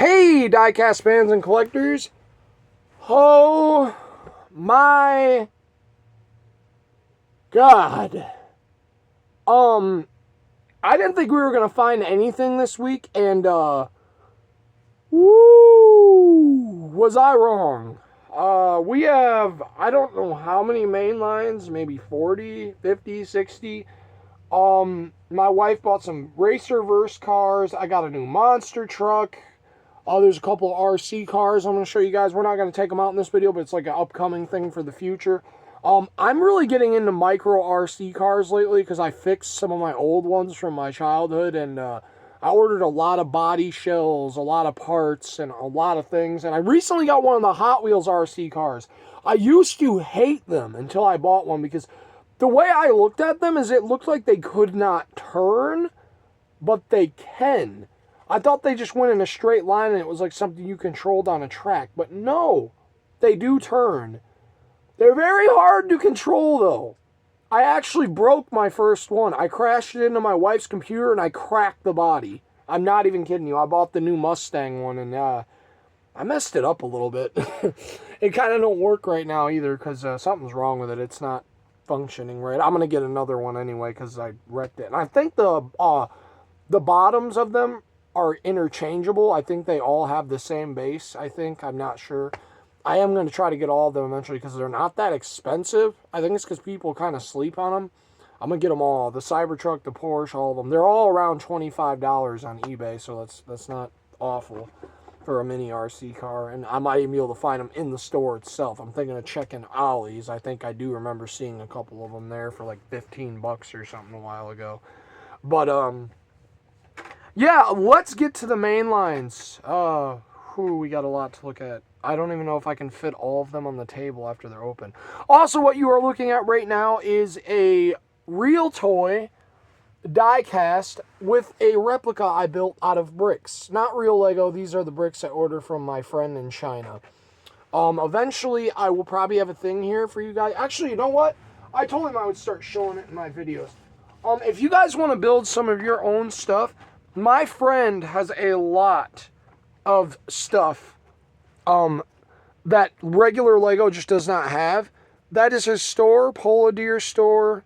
Hey, Diecast fans and collectors. Oh my God. I didn't think we were going to find anything this week, and, was I wrong? We have, I don't know how many main lines, maybe 40, 50, 60. My wife bought some racer-verse cars. I got a new monster truck. There's a couple of RC cars I'm going to show you guys. We're not going to take them out in this video, but it's like an upcoming thing for the future. I'm really getting into micro RC cars lately because I fixed some of my old ones from my childhood, and I ordered a lot of body shells, a lot of parts, and a lot of things. And I recently got one of the Hot Wheels RC cars. I used to hate them until I bought one because the way I looked at them is it looked like they could not turn, but they can. I thought they just went in a straight line and it was like something you controlled on a track. But no, they do turn. They're very hard to control, though. I actually broke my first one. I crashed it into my wife's computer and I cracked the body. I'm not even kidding you. I bought the new Mustang one and I messed it up a little bit. It kind of don't work right now either because something's wrong with it. It's not functioning right. I'm going to get another one anyway because I wrecked it. And I think the bottoms of them are interchangeable. I think they all have the same base, I'm not sure. I am going to try to get all of them eventually because they're not that expensive. I think it's because people kind of sleep on them. I'm going to get them all. The Cybertruck, the Porsche, all of them. They're all around $25 on eBay, so that's not awful for a mini RC car. And I might even be able to find them in the store itself. I'm thinking of checking Ollie's. I think I do remember seeing a couple of them there for like $15 or something a while ago. But, yeah, let's get to the main lines. We got a lot to look at. I don't even know if I can fit all of them on the table after they're open. Also, what you are looking at right now is a real toy die-cast with a replica I built out of bricks. Not real Lego. These are the bricks I ordered from my friend in China. Eventually, I will probably have a thing here for you guys. Actually, you know what? I told him I would start showing it in my videos. If you guys want to build some of your own stuff, my friend has a lot of stuff that regular Lego just does not have. That is his store, Polo Deer Store.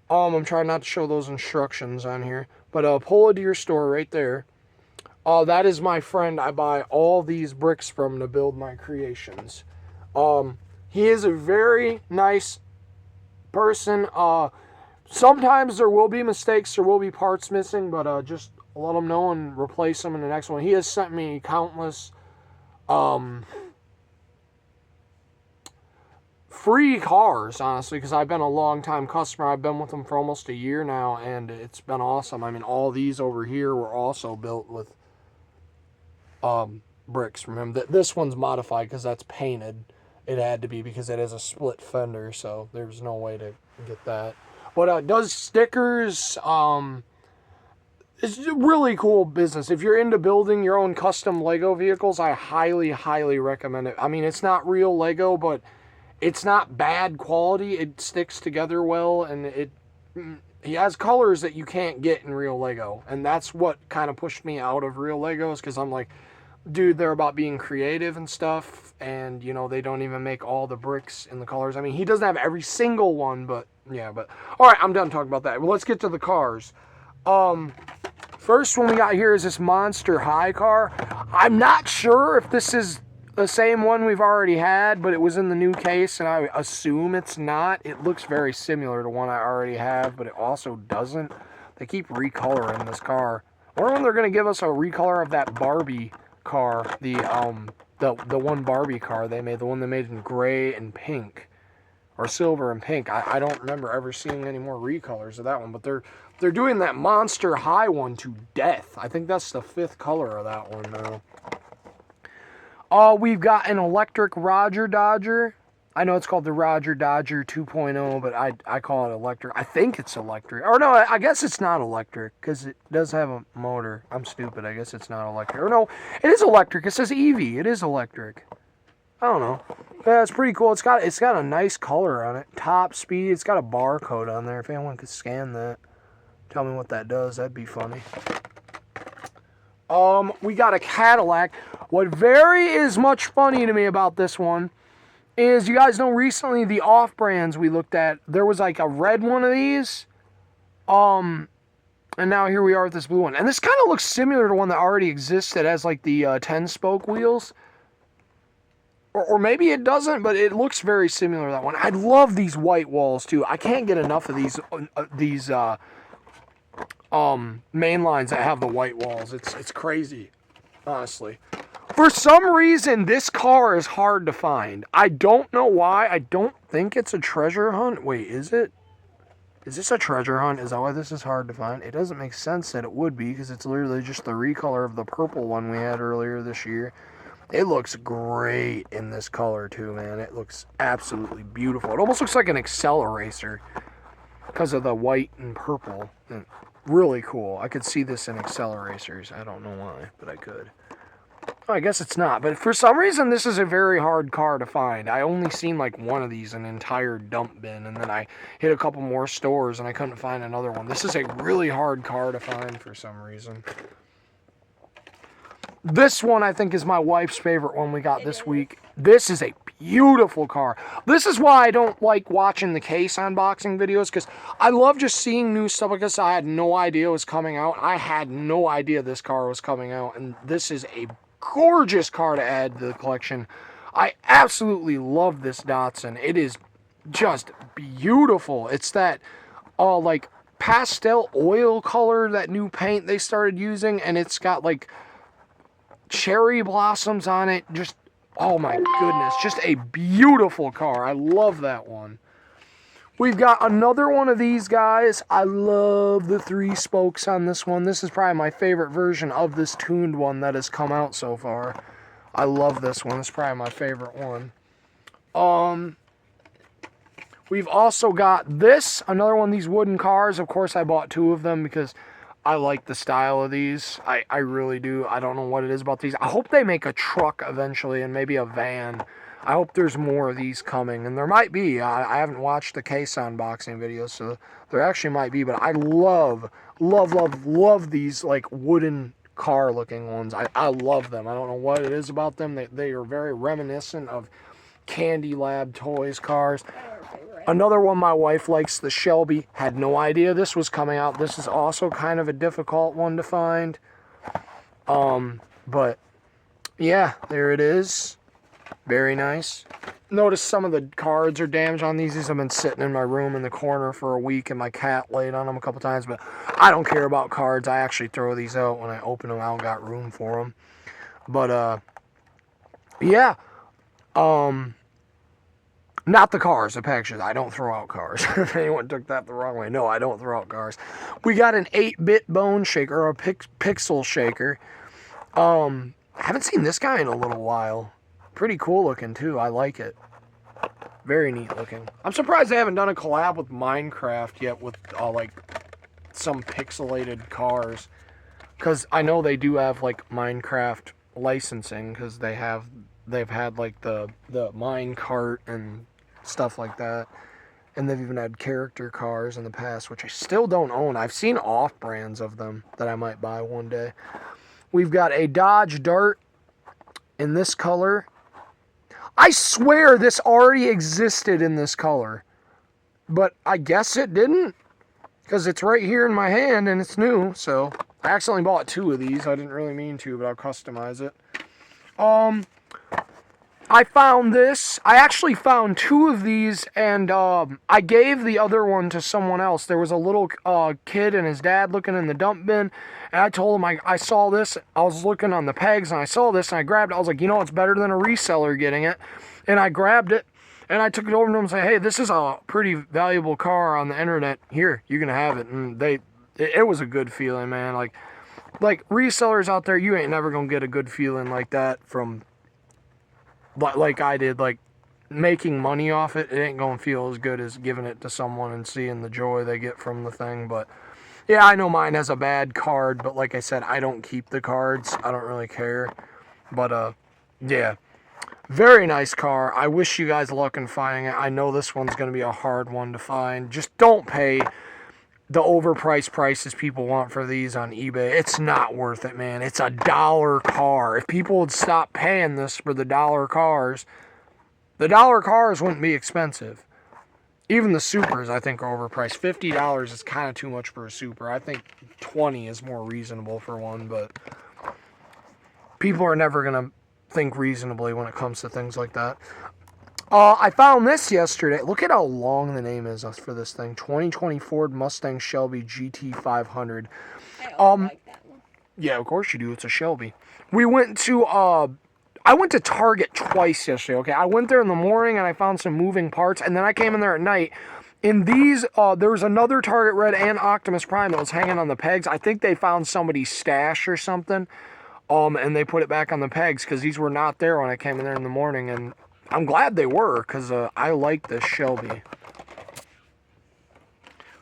I'm trying not to show those instructions on here, but Polo Deer Store right there. That is my friend I buy all these bricks from to build my creations. He is a very nice person. Sometimes there will be mistakes, there will be parts missing, but just let him know and replace them in the next one. He has sent me countless free cars, honestly, because I've been a long-time customer. I've been with him for almost a year now, and it's been awesome. I mean, all these over here were also built with bricks from him. This one's modified because that's painted. It had to be because it has a split fender, so there's no way to get that. But it does stickers. It's a really cool business. If you're into building your own custom Lego vehicles, I highly, highly recommend it. I mean, it's not real Lego, but it's not bad quality. It sticks together well, and he has colors that you can't get in real Lego. And that's what kind of pushed me out of real Legos, because I'm like, dude, they're about being creative and stuff, and, you know, they don't even make all the bricks in the colors. I mean, he doesn't have every single one, but, yeah, but, all right, I'm done talking about that. Well, let's get to the cars. First one we got here is this Monster High car. I'm not sure if this is the same one we've already had, but it was in the new case, and I assume it's not. It looks very similar to one I already have, but it also doesn't. They keep recoloring this car. I wonder when they're going to give us a recolor of that Barbie car, the one Barbie car they made, the one they made in gray and pink, or silver and pink. I don't remember ever seeing any more recolors of that one, but they're doing that Monster High one to death. I think that's the 5th color of that one now. We've got an electric Roger Dodger. I know it's called the Roger Dodger 2.0, but I call it electric. I think it's electric. Or no, I guess it's not electric, because it does have a motor. I'm stupid. I guess it's not electric. Or no, it is electric. It says EV. It is electric. I don't know. Yeah, it's pretty cool. It's got a nice color on it. Top speed. It's got a barcode on there. If anyone could scan that, tell me what that does. That'd be funny. We got a Cadillac. What very is much funny to me about this one is, you guys know recently the off-brands we looked at, there was like a red one of these. And now here we are with this blue one. And this kind of looks similar to one that already exists that has like the 10-spoke wheels. Or maybe it doesn't, but it looks very similar to that one. I love these white walls too. I can't get enough of these main lines that have the white walls. It's crazy, honestly. For some reason, this car is hard to find. I don't know why. I don't think it's a treasure hunt. Wait, is it? Is this a treasure hunt? Is that why this is hard to find? It doesn't make sense that it would be, because it's literally just the recolor of the purple one we had earlier this year. It looks great in this color too, man. It looks absolutely beautiful. It almost looks like an Acceleracer because of the white and purple. Really cool. I could see this in Acceleracers. I don't know why, but I could. Oh, I guess it's not. But for some reason, this is a very hard car to find. I only seen like one of these in an entire dump bin, and then I hit a couple more stores and I couldn't find another one. This is a really hard car to find for some reason. This one, I think, is my wife's favorite one we got this week. This is a beautiful car. This is why I don't like watching the case unboxing videos, because I love just seeing new stuff like this. I had no idea it was coming out. I had no idea this car was coming out, and this is a gorgeous car to add to the collection. I absolutely love this Datsun. It is just beautiful. It's that, like, pastel oil color, that new paint they started using, and it's got, like, cherry blossoms on it. Just, oh my goodness, just a beautiful car. I love that one. We've got another one of these guys. I love the 3 spokes on this one. This is probably my favorite version of this tuned one that has come out so far. I love this one. It's probably my favorite one. We've also got this, another one of these wooden cars. Of course, I bought 2 of them because I like the style of these. I really do. I don't know what it is about these. I hope they make a truck eventually, and maybe a van. I hope there's more of these coming, and there might be. I haven't watched the case unboxing videos, so there actually might be. But I love these like wooden car looking ones. I love them. I don't know what it is about them. They are very reminiscent of Candy Lab Toys cars. Another one my wife likes, the Shelby. Had no idea this was coming out. This is also kind of a difficult one to find. But yeah, there it is. Very nice. Notice some of the cards are damaged on these. These have been sitting in my room in the corner for a week, and my cat laid on them a couple times. But I don't care about cards. I actually throw these out when I open them. I don't got room for them. But yeah. Not the cars, the packages. I don't throw out cars. If anyone took that the wrong way. No, I don't throw out cars. We got an 8-bit bone shaker, or a pixel shaker. I haven't seen this guy in a little while. Pretty cool looking, too. I like it. Very neat looking. I'm surprised they haven't done a collab with Minecraft yet with, like, some pixelated cars. Because I know they do have, like, Minecraft licensing, because they've had, like, the minecart and stuff like that. And they've even had character cars in the past, which I still don't own. I've seen off-brands of them that I might buy one day. We've got a Dodge Dart in this color. I swear this already existed in this color. But I guess it didn't, because it's right here in my hand and it's new. So I accidentally bought 2 of these. I didn't really mean to, but I'll customize it. I found this. I actually found 2 of these, and I gave the other one to someone else. There was a little kid and his dad looking in the dump bin, and I told him I saw this. I was looking on the pegs, and I saw this, and I grabbed it. I was like, you know, it's better than a reseller getting it. And I grabbed it, and I took it over to them and said, hey, this is a pretty valuable car on the internet. Here, you can have it. And it was a good feeling, man. Like resellers out there, you ain't never gonna get a good feeling like that from, like I did, like making money off it. It ain't gonna feel as good as giving it to someone and seeing the joy they get from the thing. But yeah, I know mine has a bad card, but like I said, I don't keep the cards. I don't really care. But yeah, very nice car. I wish you guys luck in finding it. I know this one's gonna be a hard one to find. Just don't pay the overpriced prices people want for these on eBay. It's not worth it, man. It's a dollar car. If people would stop paying this for the dollar cars wouldn't be expensive. Even the Supers, I think, are overpriced. $50 is kind of too much for a Super. I think $20 is more reasonable for one, but people are never going to think reasonably when it comes to things like that. I found this yesterday. Look at how long the name is for this thing. 2020 Ford Mustang Shelby GT500. Like that one. Yeah, of course you do. It's a Shelby. I went to Target twice yesterday, okay? I went there in the morning and I found some moving parts, and then I came in there at night. In these, there was another Target Red and Optimus Prime that was hanging on the pegs. I think they found somebody's stash or something, and they put it back on the pegs because these were not there when I came in there in the morning, and I'm glad they were because I like this Shelby.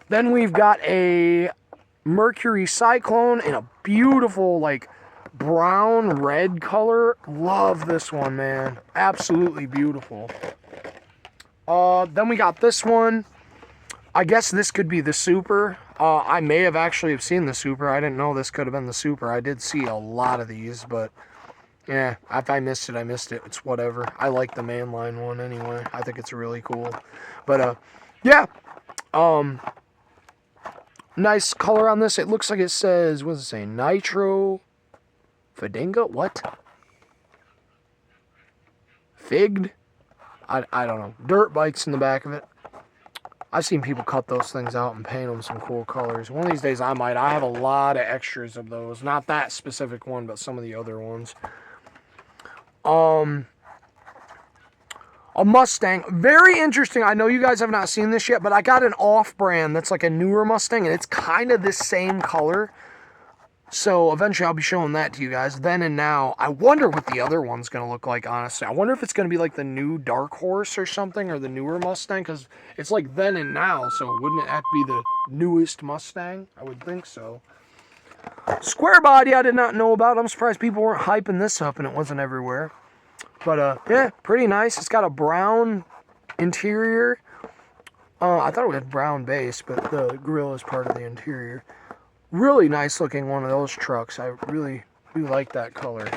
Then we've got a Mercury Cyclone in a beautiful, like, brown red color. Love this one, man. Absolutely beautiful. Then we got this one. I guess this could be the Super. I may have actually seen the Super. I didn't know this could have been the Super. I did see a lot of these, but yeah, if I missed it, I missed it. It's whatever. I like the mainline one anyway. I think it's really cool. But yeah. Nice color on this. It looks like it says, what does it say? Nitro Fadinga? What? Figged? I don't know. Dirt bikes in the back of it. I've seen people cut those things out and paint them some cool colors. One of these days I might. I have a lot of extras of those. Not that specific one, but some of the other ones. A Mustang. Very interesting. I know you guys have not seen this yet, but I got an off-brand that's like a newer Mustang, and it's kind of the same color. So eventually I'll be showing that to you guys. Then and now, I wonder what the other one's going to look like, honestly. I wonder if it's going to be like the new Dark Horse or something, or the newer Mustang, because it's like then and now, so wouldn't it have to be the newest Mustang? I would think so. Square body I did not know about. I'm surprised people weren't hyping this up and it wasn't everywhere. But yeah, pretty nice. It's got a brown interior. I thought it had brown base, but the grille is part of the interior. Really nice looking one of those trucks. I really like that color.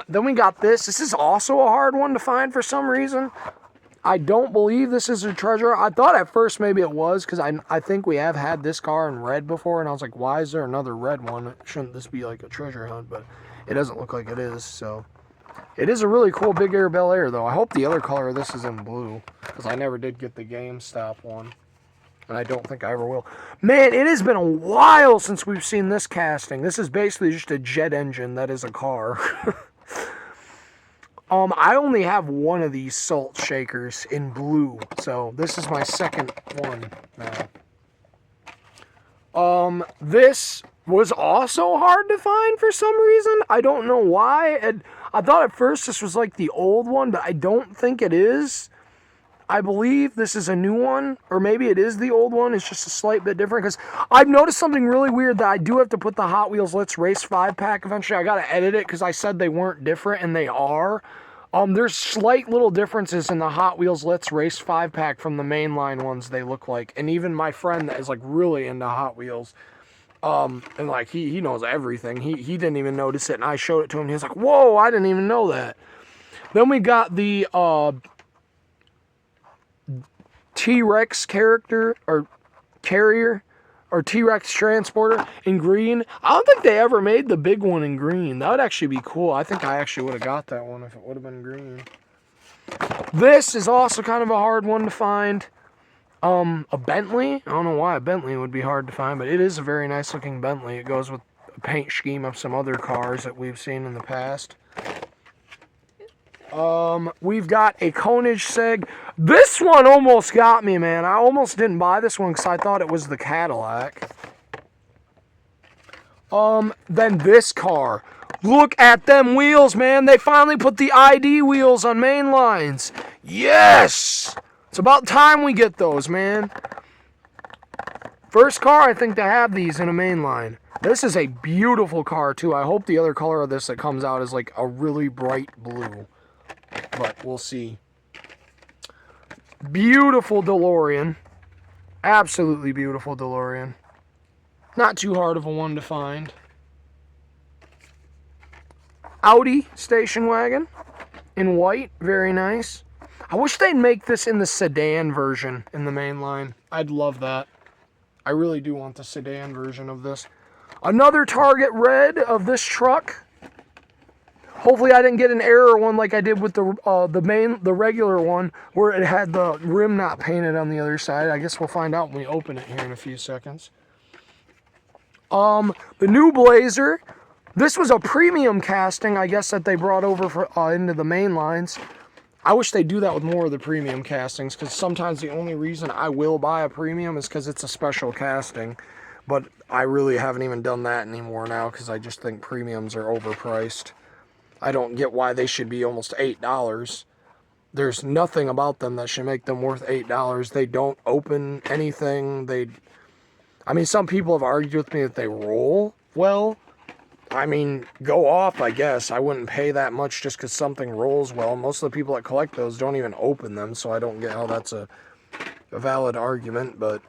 Then we got this. This is also a hard one to find for some reason. I don't believe this is a treasure. I thought at first maybe it was, because I think we have had this car in red before, and I was like, why is there another red one? Shouldn't this be like a treasure hunt? But it doesn't look like it is, so. It is a really cool Big Air Bel Air, though. I hope the other color of this is in blue, because I never did get the GameStop one. And I don't think I ever will. Man, it has been a while since we've seen this casting. This is basically just a jet engine that is a car. I only have one of these salt shakers in blue, so this is my second one now. This was also hard to find for some reason. I don't know why. I thought at first this was like the old one, but I don't think it is. I believe this is a new one, or maybe it is the old one. It's just a slight bit different, because I've noticed something really weird that I do have to put the Hot Wheels Let's Race 5-pack eventually. I got to edit it because I said they weren't different, and they are. There's slight little differences in the Hot Wheels Let's Race 5-pack from the mainline ones they look like. And even my friend that is like really into Hot Wheels, and like he knows everything. He didn't even notice it, and I showed it to him. He was like, whoa, I didn't even know that. Then we got the T-Rex character, or carrier, or T-Rex transporter in green. I don't think they ever made the big one in green. That would actually be cool. I think I actually would have got that one if it would have been green. This is also kind of a hard one to find. A Bentley. I don't know why a Bentley would be hard to find, but it is a very nice looking Bentley. It goes with a paint scheme of some other cars that we've seen in the past. We've got a Koenigsegg. This one almost got me, man. I almost didn't buy this one because I thought it was the Cadillac. Then this car. Look at them wheels, man. They finally put the ID wheels on main lines. Yes! It's about time we get those, man. First car, I think, to have these in a main line. This is a beautiful car, too. I hope the other color of this that comes out is like a really bright blue. But we'll see. Beautiful DeLorean. Absolutely beautiful DeLorean. Not too hard of a one to find. Audi station wagon in white. Very nice. I wish they'd make this in the sedan version in the main line. I'd love that. I really do want the sedan version of this. Another Target red of this truck. Hopefully I didn't get an error one like I did with the regular one where it had the rim not painted on the other side. I guess we'll find out when we open it here in a few seconds. The new Blazer. This was a premium casting, I guess, that they brought over for, into the main lines. I wish they'd do that with more of the premium castings, because sometimes the only reason I will buy a premium is because it's a special casting. But I really haven't even done that anymore now, because I just think premiums are overpriced. I don't get why they should be almost $8. There's nothing about them that should make them worth $8. They don't open anything. I mean, some people have argued with me that they roll well. I mean, go off, I guess. I wouldn't pay that much just because something rolls well. Most of the people that collect those don't even open them, so I don't get how that's a valid argument. But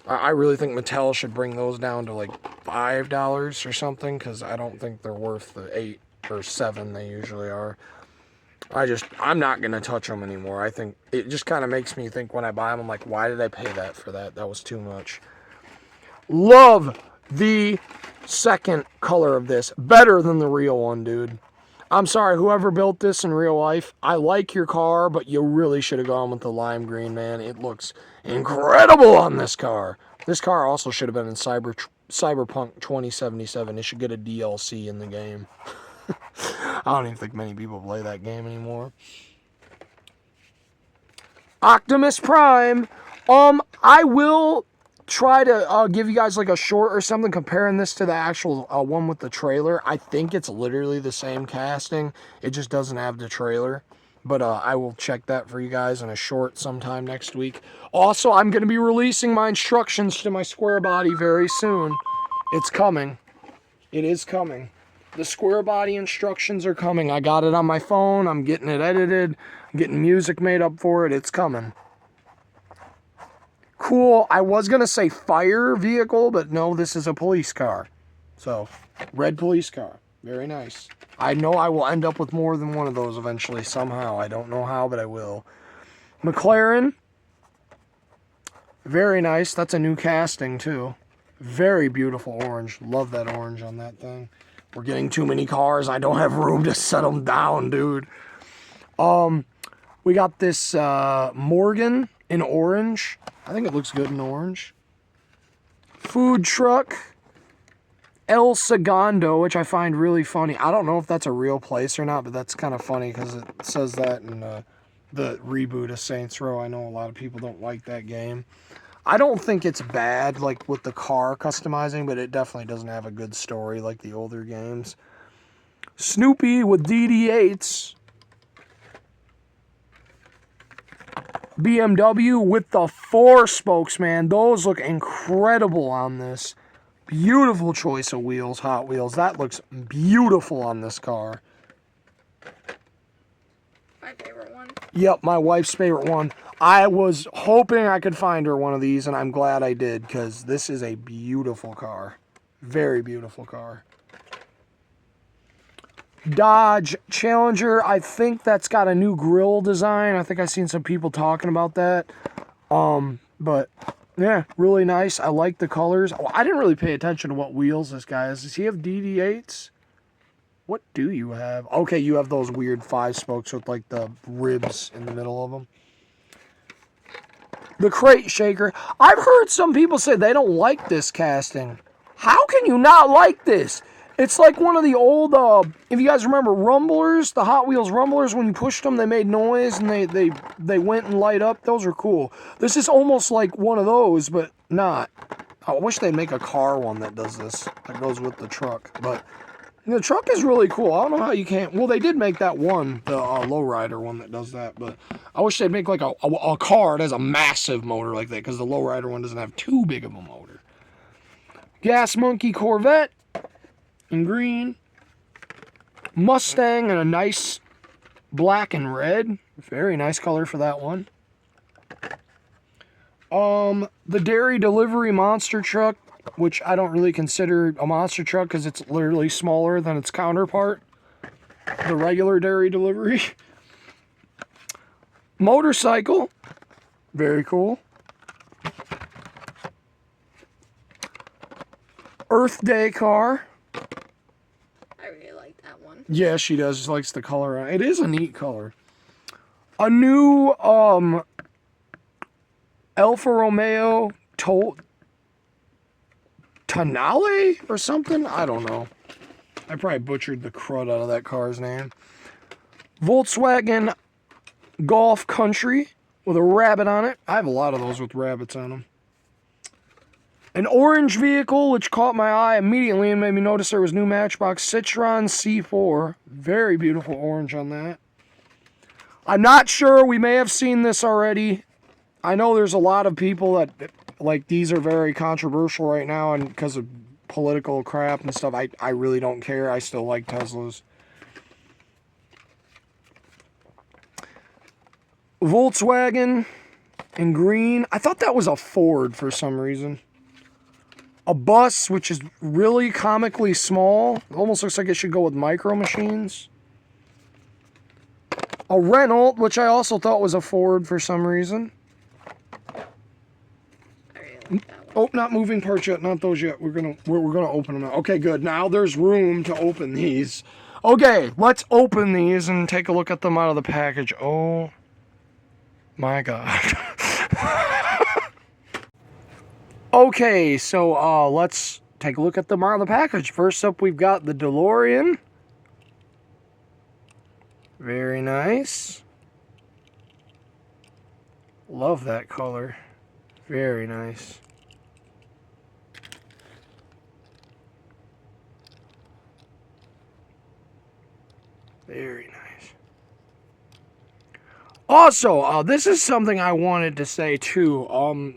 I really think Mattel should bring those down to like $5 or something, because I don't think they're worth the $8 or $7 they usually are. I'm not going to touch them anymore. I think it just kind of makes me think when I buy them, I'm like, why did I pay that for that? That was too much. Love the second color of this. Better than the real one, dude. I'm sorry, whoever built this in real life, I like your car, but you really should have gone with the lime green, man. It looks incredible on this car. This car also should have been in Cyberpunk 2077. It should get a DLC in the game. I don't even think many people play that game anymore. Optimus Prime. I will try to give you guys like a short or something comparing this to the actual one with the trailer. I think it's literally the same casting. It just doesn't have the trailer. But I will check that for you guys in a short sometime next week. Also, I'm going to be releasing my instructions to my square body very soon. It's coming. It is coming. The square body instructions are coming. I got it on my phone. I'm getting it edited. I'm getting music made up for it. It's coming. Cool. I was going to say fire vehicle, but no, this is a police car. So, red police car. Very nice. I know I will end up with more than one of those eventually somehow. I don't know how, but I will. McLaren. Very nice. That's a new casting, too. Very beautiful orange. Love that orange on that thing. We're getting too many cars. I don't have room to set them down, dude. We got this Morgan in orange. I think it looks good in orange. Food truck. El Segundo, which I find really funny. I don't know if that's a real place or not, but that's kind of funny because it says that in the reboot of Saints Row. I know a lot of people don't like that game. I don't think it's bad, like, with the car customizing, but it definitely doesn't have a good story like the older games. Snoopy with DD8s. BMW with the 4 spokes, man. Those look incredible on this. Beautiful choice of wheels, Hot Wheels. That looks beautiful on this car. My favorite one. Yep, my wife's favorite one. I was hoping I could find her one of these, and I'm glad I did, because this is a beautiful car. Very beautiful car. Dodge Challenger. I think that's got a new grille design. I think I've seen some people talking about that. But, yeah, really nice. I like the colors. Oh, I didn't really pay attention to what wheels this guy has. Does he have DD8s? What do you have? Okay, you have those weird 5 spokes with, like, the ribs in the middle of them. The Crate Shaker. I've heard some people say they don't like this casting. How can you not like this? It's like one of the old, if you guys remember Rumblers, the Hot Wheels Rumblers, when you pushed them, they made noise and they went and light up. Those are cool. This is almost like one of those, but not. I wish they'd make a car one that does this, that goes with the truck. But the truck is really cool. I don't know how you can't. Well, they did make that one, the lowrider one that does that. But I wish they'd make like a car that has a massive motor like that, because the lowrider one doesn't have too big of a motor. Gas Monkey Corvette in green. Mustang in a nice black and red. Very nice color for that one. The dairy delivery monster truck, which I don't really consider a monster truck because it's literally smaller than its counterpart, the regular dairy delivery. Motorcycle, very cool. Earth Day car. I really like that one. Yeah, she does. She likes the color. It is a neat color. A new Alfa Romeo Tonale or something? I don't know. I probably butchered the crud out of that car's name. Volkswagen Golf Country with a rabbit on it. I have a lot of those with rabbits on them. An orange vehicle, which caught my eye immediately and made me notice there was new Matchbox Citroen C4. Very beautiful orange on that. I'm not sure. We may have seen this already. I know there's a lot of people that, like, these are very controversial right now and because of political crap and stuff. I really don't care. I still like Teslas. Volkswagen in green. I thought that was a Ford for some reason. A bus, which is really comically small. It almost looks like it should go with Micro Machines. A Renault, which I also thought was a Ford for some reason. I really like that one. Oh, not moving parts yet. Not those yet. We're gonna open them now. Okay, good. Now there's room to open these. Okay, let's open these and take a look at them out of the package. Oh my God. Okay, so let's take a look at them out of the package. First up, we've got the DeLorean. Very nice. Love that color. Very nice. Very nice. Also, this is something I wanted to say too.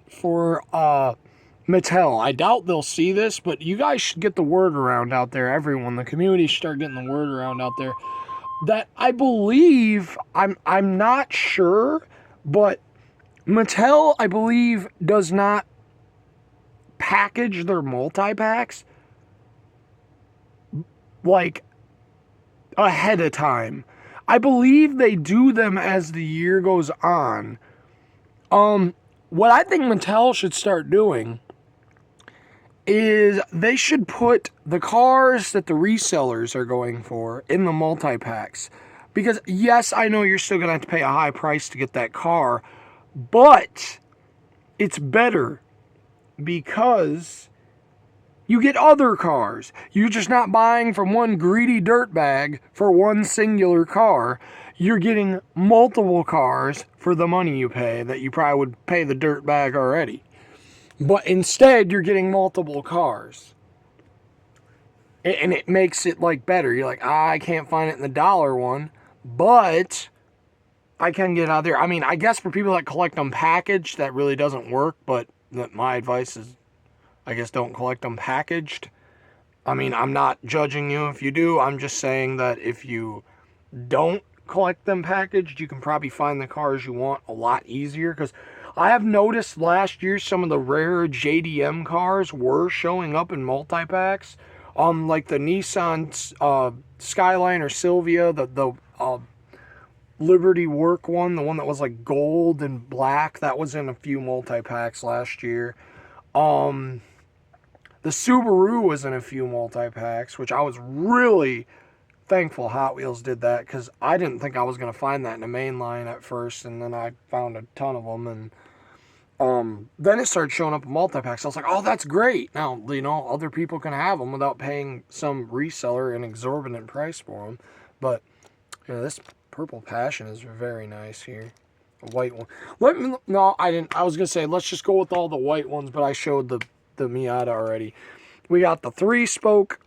For Mattel, I doubt they'll see this, but you guys should get the word around out there. Everyone, the community should start getting the word around out there. That I believe, I'm not sure, but Mattel, I believe, does not package their multi-packs like ahead of time. I believe they do them as the year goes on. What I think Mattel should start doing is they should put the cars that the resellers are going for in the multi-packs. Because, yes, I know you're still going to have to pay a high price to get that car, but it's better because you get other cars. You're just not buying from one greedy dirtbag for one singular car. You're getting multiple cars for the money you pay that you probably would pay the dirtbag already. But instead, you're getting multiple cars. And it makes it, like, better. You're like, I can't find it in the dollar one, but I can get out there. I mean, I guess for people that collect them packaged, that really doesn't work, but my advice is, I guess, don't collect them packaged. I mean, I'm not judging you if you do. I'm just saying that if you don't collect them packaged, you can probably find the cars you want a lot easier. Because I have noticed last year some of the rare JDM cars were showing up in multi-packs. Like the Nissan Skyline or Sylvia, the Liberty Work one, the one that was like gold and black, that was in a few multi-packs last year. The Subaru was in a few multi-packs, which I was really thankful Hot Wheels did that, because I didn't think I was going to find that in the main line at first, and then I found a ton of them, and then it started showing up in multi-packs. I was like, oh, that's great. Now, you know, other people can have them without paying some reseller an exorbitant price for them. But, you know, this Purple Passion is very nice here. A white one. No, I didn't. I was going to say, let's just go with all the white ones, but I showed the Miata already. We got the 3-spoke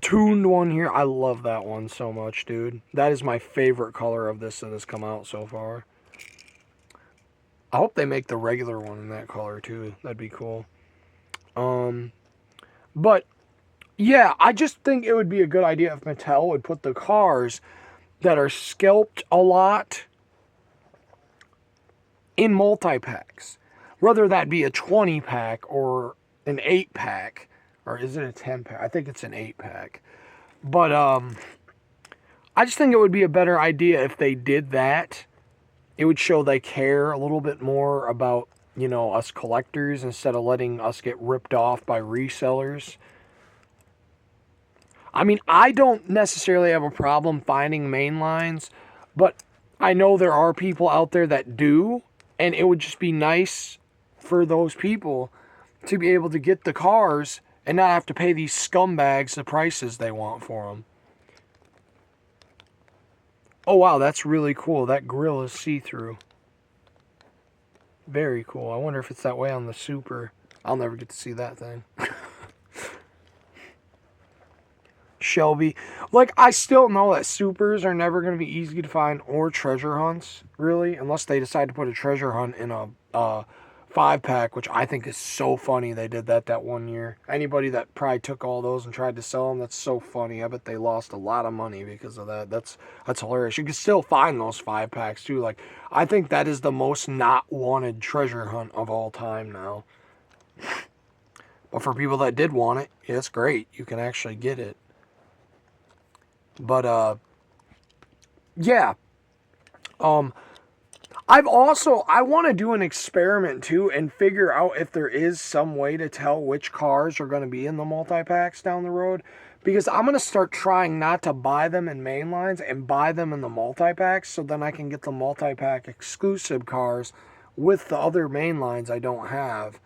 tuned one here. I love that one so much, dude. That is my favorite color of this that has come out so far. I hope they make the regular one in that color too. That'd be cool. But yeah, I just think it would be a good idea if Mattel would put the cars that are scalped a lot in multi-packs. Whether that be a 20-pack or an 8-pack. Or is it a 10-pack? I think it's an 8-pack. But I just think it would be a better idea if they did that. It would show they care a little bit more about, us collectors instead of letting us get ripped off by resellers. I mean, I don't necessarily have a problem finding main lines, but I know there are people out there that do, and it would just be nice for those people to be able to get the cars and not have to pay these scumbags the prices they want for them. Oh, wow, that's really cool. That grill is see-through. Very cool. I wonder if it's that way on the Super. I'll never get to see that thing. Shelby. Like, I still know that Supers are never going to be easy to find, or treasure hunts, really, unless they decide to put a treasure hunt in a 5-pack, which I think is so funny they did that one year. Anybody that probably took all those and tried to sell them, that's so funny. I bet they lost a lot of money because of that. That's hilarious. You can still find those 5-packs, too. Like, I think that is the most not wanted treasure hunt of all time now. But for people that did want it, yeah, it's great. You can actually get it. But, yeah. I want to do an experiment too and figure out if there is some way to tell which cars are going to be in the multi-packs down the road. Because I'm going to start trying not to buy them in main lines and buy them in the multi-packs, so then I can get the multi-pack exclusive cars with the other main lines I don't have.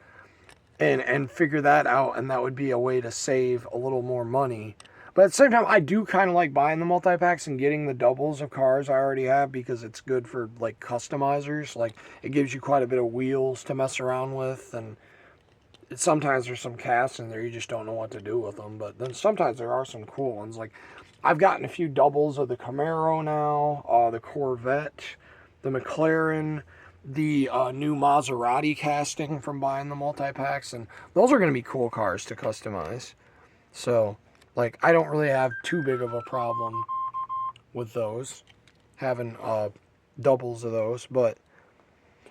And figure that out, and that would be a way to save a little more money. But at the same time, I do kind of like buying the multi-packs and getting the doubles of cars I already have because it's good for, like, customizers. Like, it gives you quite a bit of wheels to mess around with, and sometimes there's some casts in there you just don't know what to do with them. But then sometimes there are some cool ones. Like, I've gotten a few doubles of the Camaro now, the Corvette, the McLaren, the new Maserati casting from buying the multi-packs, and those are going to be cool cars to customize. So, like, I don't really have too big of a problem with those, having doubles of those. But,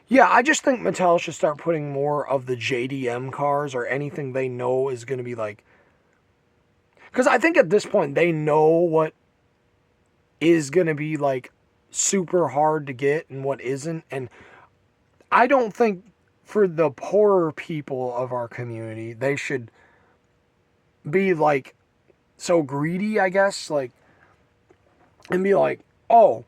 yeah, I just think Mattel should start putting more of the JDM cars or anything they know is going to be, like... Because I think at this point they know what is going to be, like, super hard to get and what isn't. And I don't think for the poorer people of our community, they should be, like, so greedy, I guess, like, and be like, oh,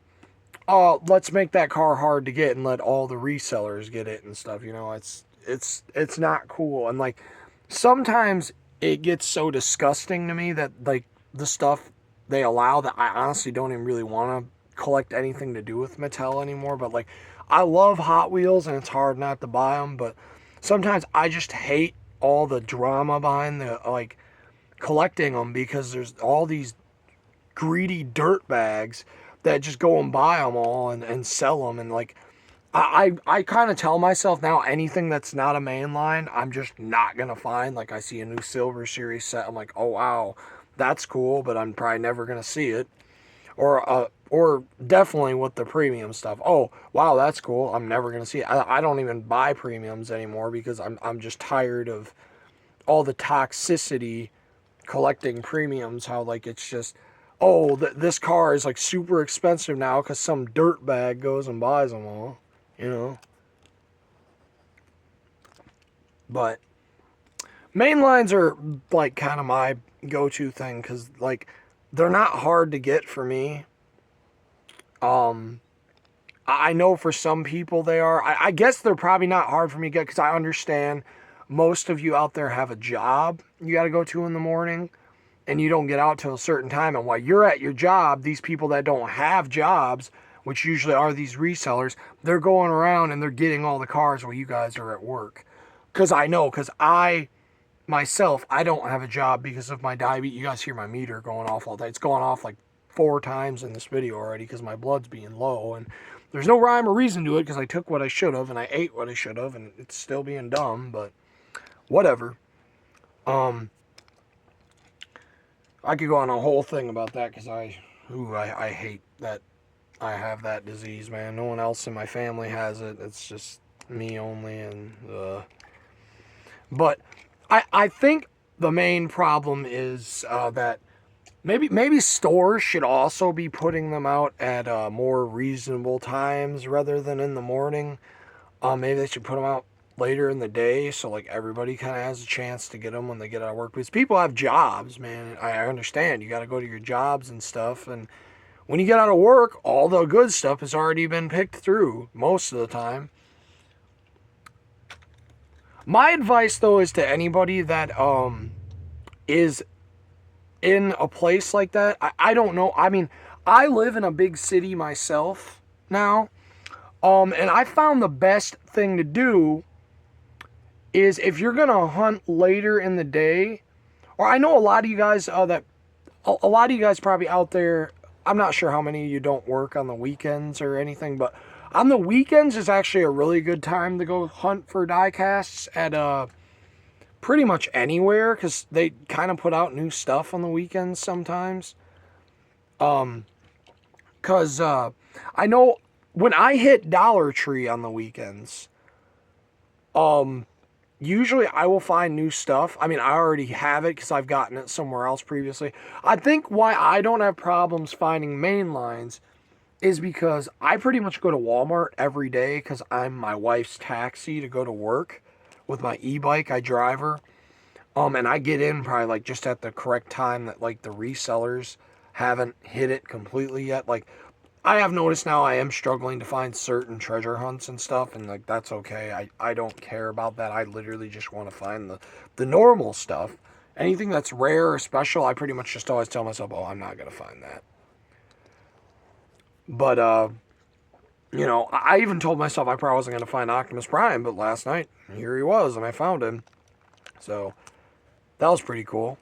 let's make that car hard to get and let all the resellers get it and stuff. It's not cool. And, like, sometimes it gets so disgusting to me that, like, the stuff they allow that I honestly don't even really want to collect anything to do with Mattel anymore. But, like, I love Hot Wheels and it's hard not to buy them, but sometimes I just hate all the drama behind the, like, collecting them, because there's all these greedy dirt bags that just go and buy them all and sell them. And, like, I kind of tell myself now, anything that's not a main line, I'm just not going to find. Like, I see a new Silver Series set, I'm like, oh, wow, that's cool, but I'm probably never going to see it. Or definitely with the premium stuff. Oh, wow, that's cool, I'm never going to see it. I don't even buy premiums anymore because I'm just tired of all the toxicity collecting premiums. How, like, it's just, oh, this car is, like, super expensive now because some dirtbag goes and buys them all, But main lines are, like, kind of my go-to thing because, like, they're not hard to get for me. I know for some people they are. I guess they're probably not hard for me to get because I understand most of you out there have a job you got to go to in the morning, and you don't get out till a certain time. And while you're at your job, these people that don't have jobs, which usually are these resellers, they're going around and they're getting all the cars while you guys are at work. Because I myself, I don't have a job because of my diabetes. You guys hear my meter going off all day. It's going off like 4 times in this video already because my blood's being low. And there's no rhyme or reason to it because I took what I should have and I ate what I should have, and it's still being dumb, but whatever. I could go on a whole thing about that because I hate that I have that disease, man. No one else in my family has it. It's just, me only, and but I think the main problem is that maybe stores should also be putting them out at more reasonable times rather than in the morning. Maybe they should put them out later in the day so like everybody kind of has a chance to get them when they get out of work. Because people have jobs, man. I understand you got to go to your jobs and stuff, and when you get out of work, all the good stuff has already been picked through most of the time. My advice though is to anybody that is in a place like that. I don't know. I mean, I live in a big city myself now. And I found the best thing to do is if you're gonna hunt later in the day, or I know a lot of you guys that a lot of you guys probably out there. I'm not sure how many of you don't work on the weekends or anything, but on the weekends is actually a really good time to go hunt for diecasts at pretty much anywhere because they kind of put out new stuff on the weekends sometimes. Because I know when I hit Dollar Tree on the weekends, usually I will find new stuff. I mean, I already have it because I've gotten it somewhere else previously. I think why I don't have problems finding main lines is because I pretty much go to Walmart every day because I'm my wife's taxi to go to work with my e-bike. I drive her. And I get in probably like just at the correct time that like the resellers haven't hit it completely yet. Like I have noticed now I am struggling to find certain treasure hunts and stuff, and like that's okay. I don't care about that. I literally just want to find the normal stuff. Anything that's rare or special, I pretty much just always tell myself, oh, I'm not gonna find that. But you know, I even told myself I probably wasn't gonna find Optimus Prime, but last night here he was, and I found him. So that was pretty cool.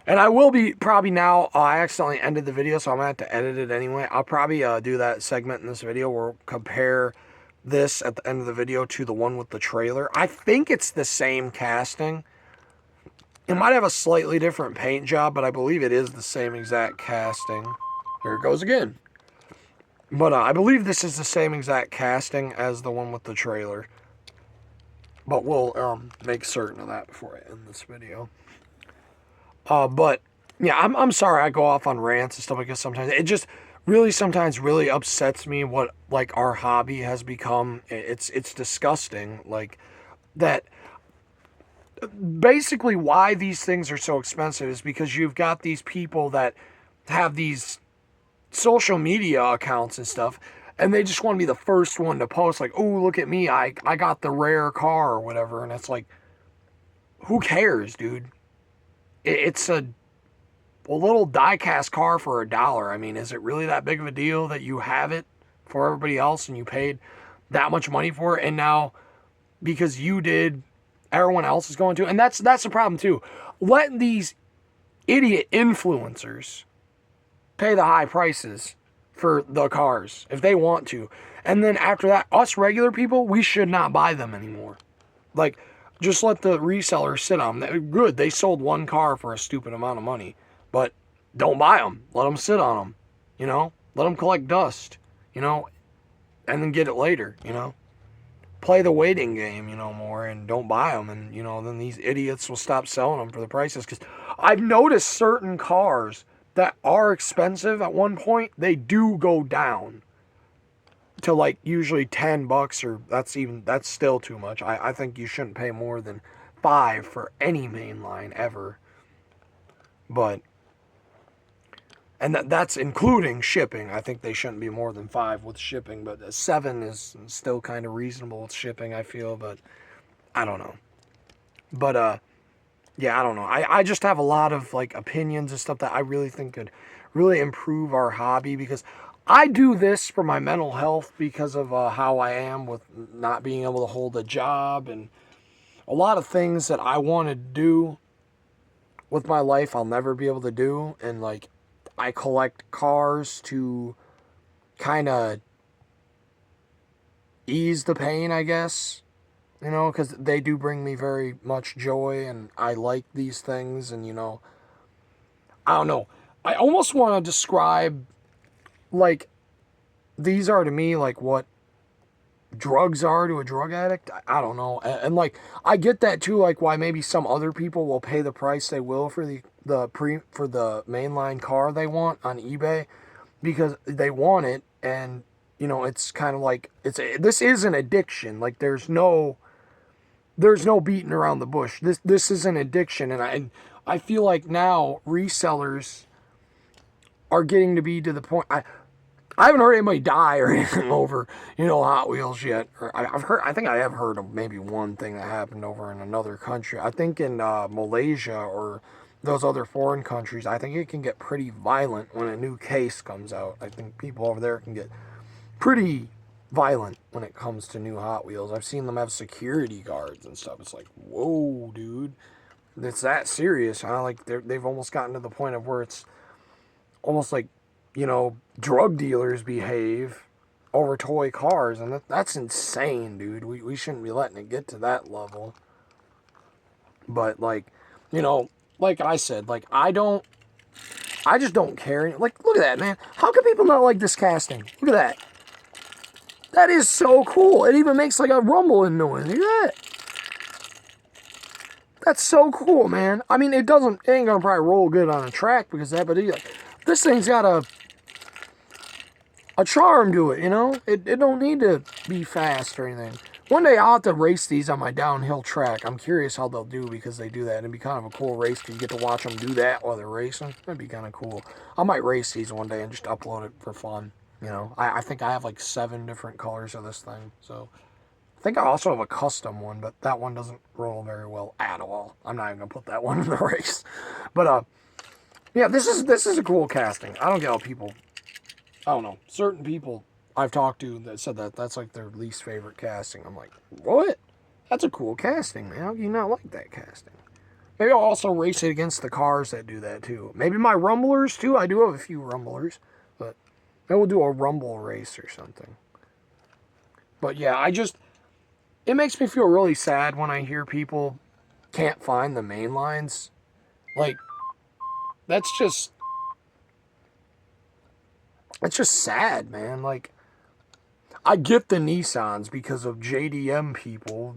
And I will be probably now, I accidentally ended the video, so I'm going to have to edit it anyway. I'll probably do that segment in this video where we'll compare this at the end of the video to the one with the trailer. I think it's the same casting. It might have a slightly different paint job, but I believe it is the same exact casting. Here it goes again. But I believe this is the same exact casting as the one with the trailer. But we'll make certain of that before I end this video. But yeah, I'm sorry I go off on rants and stuff like this sometimes. It just really sometimes really upsets me what like our hobby has become. It's disgusting. Like that basically why these things are so expensive is because you've got these people that have these social media accounts and stuff, and they just want to be the first one to post like, oh, look at me, I got the rare car or whatever. And it's like, who cares, dude? It's a little diecast car for $1. I mean, is it really that big of a deal that you have it for everybody else and you paid that much money for it? And now because you did, everyone else is going to. And that's the problem too. Let these idiot influencers pay the high prices for the cars if they want to. And then after that, us regular people, we should not buy them anymore. Like, just let the resellers sit on them. Good, they sold one car for a stupid amount of money. But don't buy them. Let them sit on them. You know? Let them collect dust. You know? And then get it later. You know? Play the waiting game, you know, more. And don't buy them. And, you know, then these idiots will stop selling them for the prices. Because I've noticed certain cars that are expensive at one point, they do go down to like usually $10, or that's still too much. I think you shouldn't pay more than $5 for any main line ever. But and that's including shipping. I think they shouldn't be more than $5 with shipping, but $7 is still kind of reasonable with shipping, I feel, but I don't know. But yeah, I don't know. I just have a lot of like opinions and stuff that I really think could really improve our hobby, because I do this for my mental health because of how I am with not being able to hold a job, and a lot of things that I want to do with my life I'll never be able to do. And like I collect cars to kind of ease the pain, I guess, you know, because they do bring me very much joy, and I like these things. And you know, I don't know, I almost want to describe like these are to me like what drugs are to a drug addict. I don't know. And like I get that too, like why maybe some other people will pay the price they will for for the mainline car they want on eBay because they want it, and you know, it's kind of like this is an addiction. Like there's no beating around the bush. This is an addiction, and I feel like now resellers are getting to be to the point. I haven't heard anybody die or anything over, you know, Hot Wheels yet. Or I've heard, I think I have heard of maybe one thing that happened over in another country. I think in Malaysia or those other foreign countries, I think it can get pretty violent when a new case comes out. I think people over there can get pretty violent when it comes to new Hot Wheels. I've seen them have security guards and stuff. It's like, whoa, dude, it's that serious, huh? Like they've almost gotten to the point of where it's almost like, you know, drug dealers behave over toy cars, and that's insane, dude. We shouldn't be letting it get to that level. But like, you know, like I said, like I just don't care. Like, look at that, man. How can people not like this casting? Look at that. That is so cool. It even makes like a rumbling noise. Look at that. That's so cool, man. I mean, it ain't gonna probably roll good on a track because of that, but this thing's got a charm to it, you know? It don't need to be fast or anything. One day I'll have to race these on my downhill track. I'm curious how they'll do because they do that. It'd be kind of a cool race because you get to watch them do that while they're racing. That'd be kind of cool. I might race these one day and just upload it for fun. You know, I think I have like 7 different colors of this thing. So I think I also have a custom one, but that one doesn't roll very well at all. I'm not even gonna put that one in the race. But yeah, this is a cool casting. I don't get how people, I don't know, certain people I've talked to that said that's like their least favorite casting. I'm like, what? That's a cool casting, man. How do you not like that casting? Maybe I'll also race it against the cars that do that too. Maybe my rumblers too. I do have a few rumblers, but maybe we'll do a rumble race or something. But yeah, it makes me feel really sad when I hear people can't find the main lines. Like, that's just sad, man. Like, I get the Nissans because of JDM people.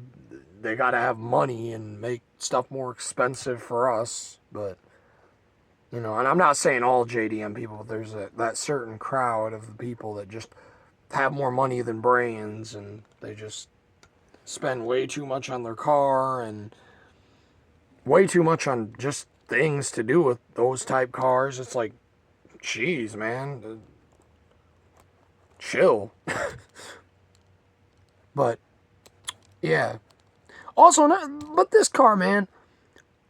They gotta have money and make stuff more expensive for us. But, you know, and I'm not saying all JDM people, but there's that certain crowd of people that just have more money than brains, and they just spend way too much on their car and way too much on just things to do with those type cars. It's like, jeez, man, chill. But yeah, also, but this car, man,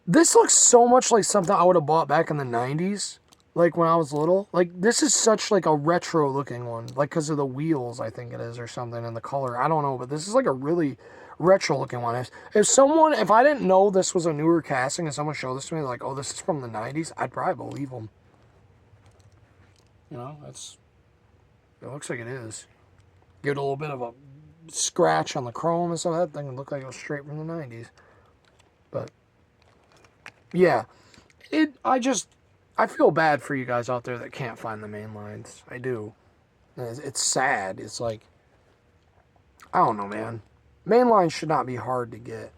this looks so much like something I would have bought back in the 90s, like when I was little. Like, this is such like a retro looking one, like because of the wheels, I think it is, or something, and the color, I don't know, but this is like a really retro looking one. If I didn't know this was a newer casting and someone showed this to me, like, oh, this is from the 90s, I'd probably believe them. You know, it looks like it is. Get a little bit of a scratch on the chrome and stuff. That thing would look like it was straight from the 90s. But yeah, I feel bad for you guys out there that can't find the main lines. I do. It's sad. It's like, I don't know, man. Main lines should not be hard to get.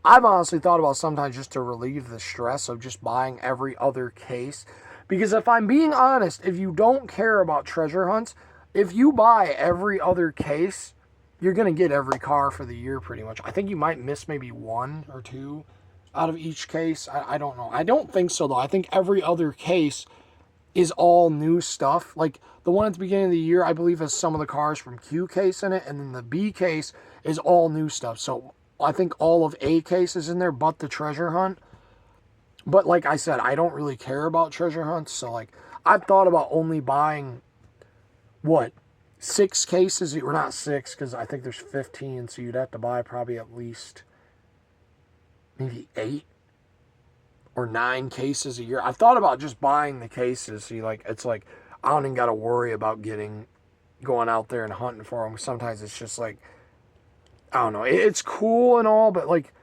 I've honestly thought about sometimes just to relieve the stress of just buying every other case. Because if I'm being honest, if you don't care about treasure hunts, if you buy every other case, you're going to get every car for the year pretty much. I think you might miss maybe 1 or 2 out of each case. I don't know. I don't think so, though. I think every other case is all new stuff. Like, the one at the beginning of the year, I believe, has some of the cars from Q case in it, and then the B case is all new stuff. So I think all of A case is in there, but the treasure hunt. But like I said, I don't really care about treasure hunts, so like, I've thought about only buying, 6 cases? Or not 6, because I think there's 15, so you'd have to buy probably at least maybe 8 or 9 cases a year. I thought about just buying the cases. See, like, it's like, I don't even got to worry about going out there and hunting for them. Sometimes it's just like, I don't know. It's cool and all, but like,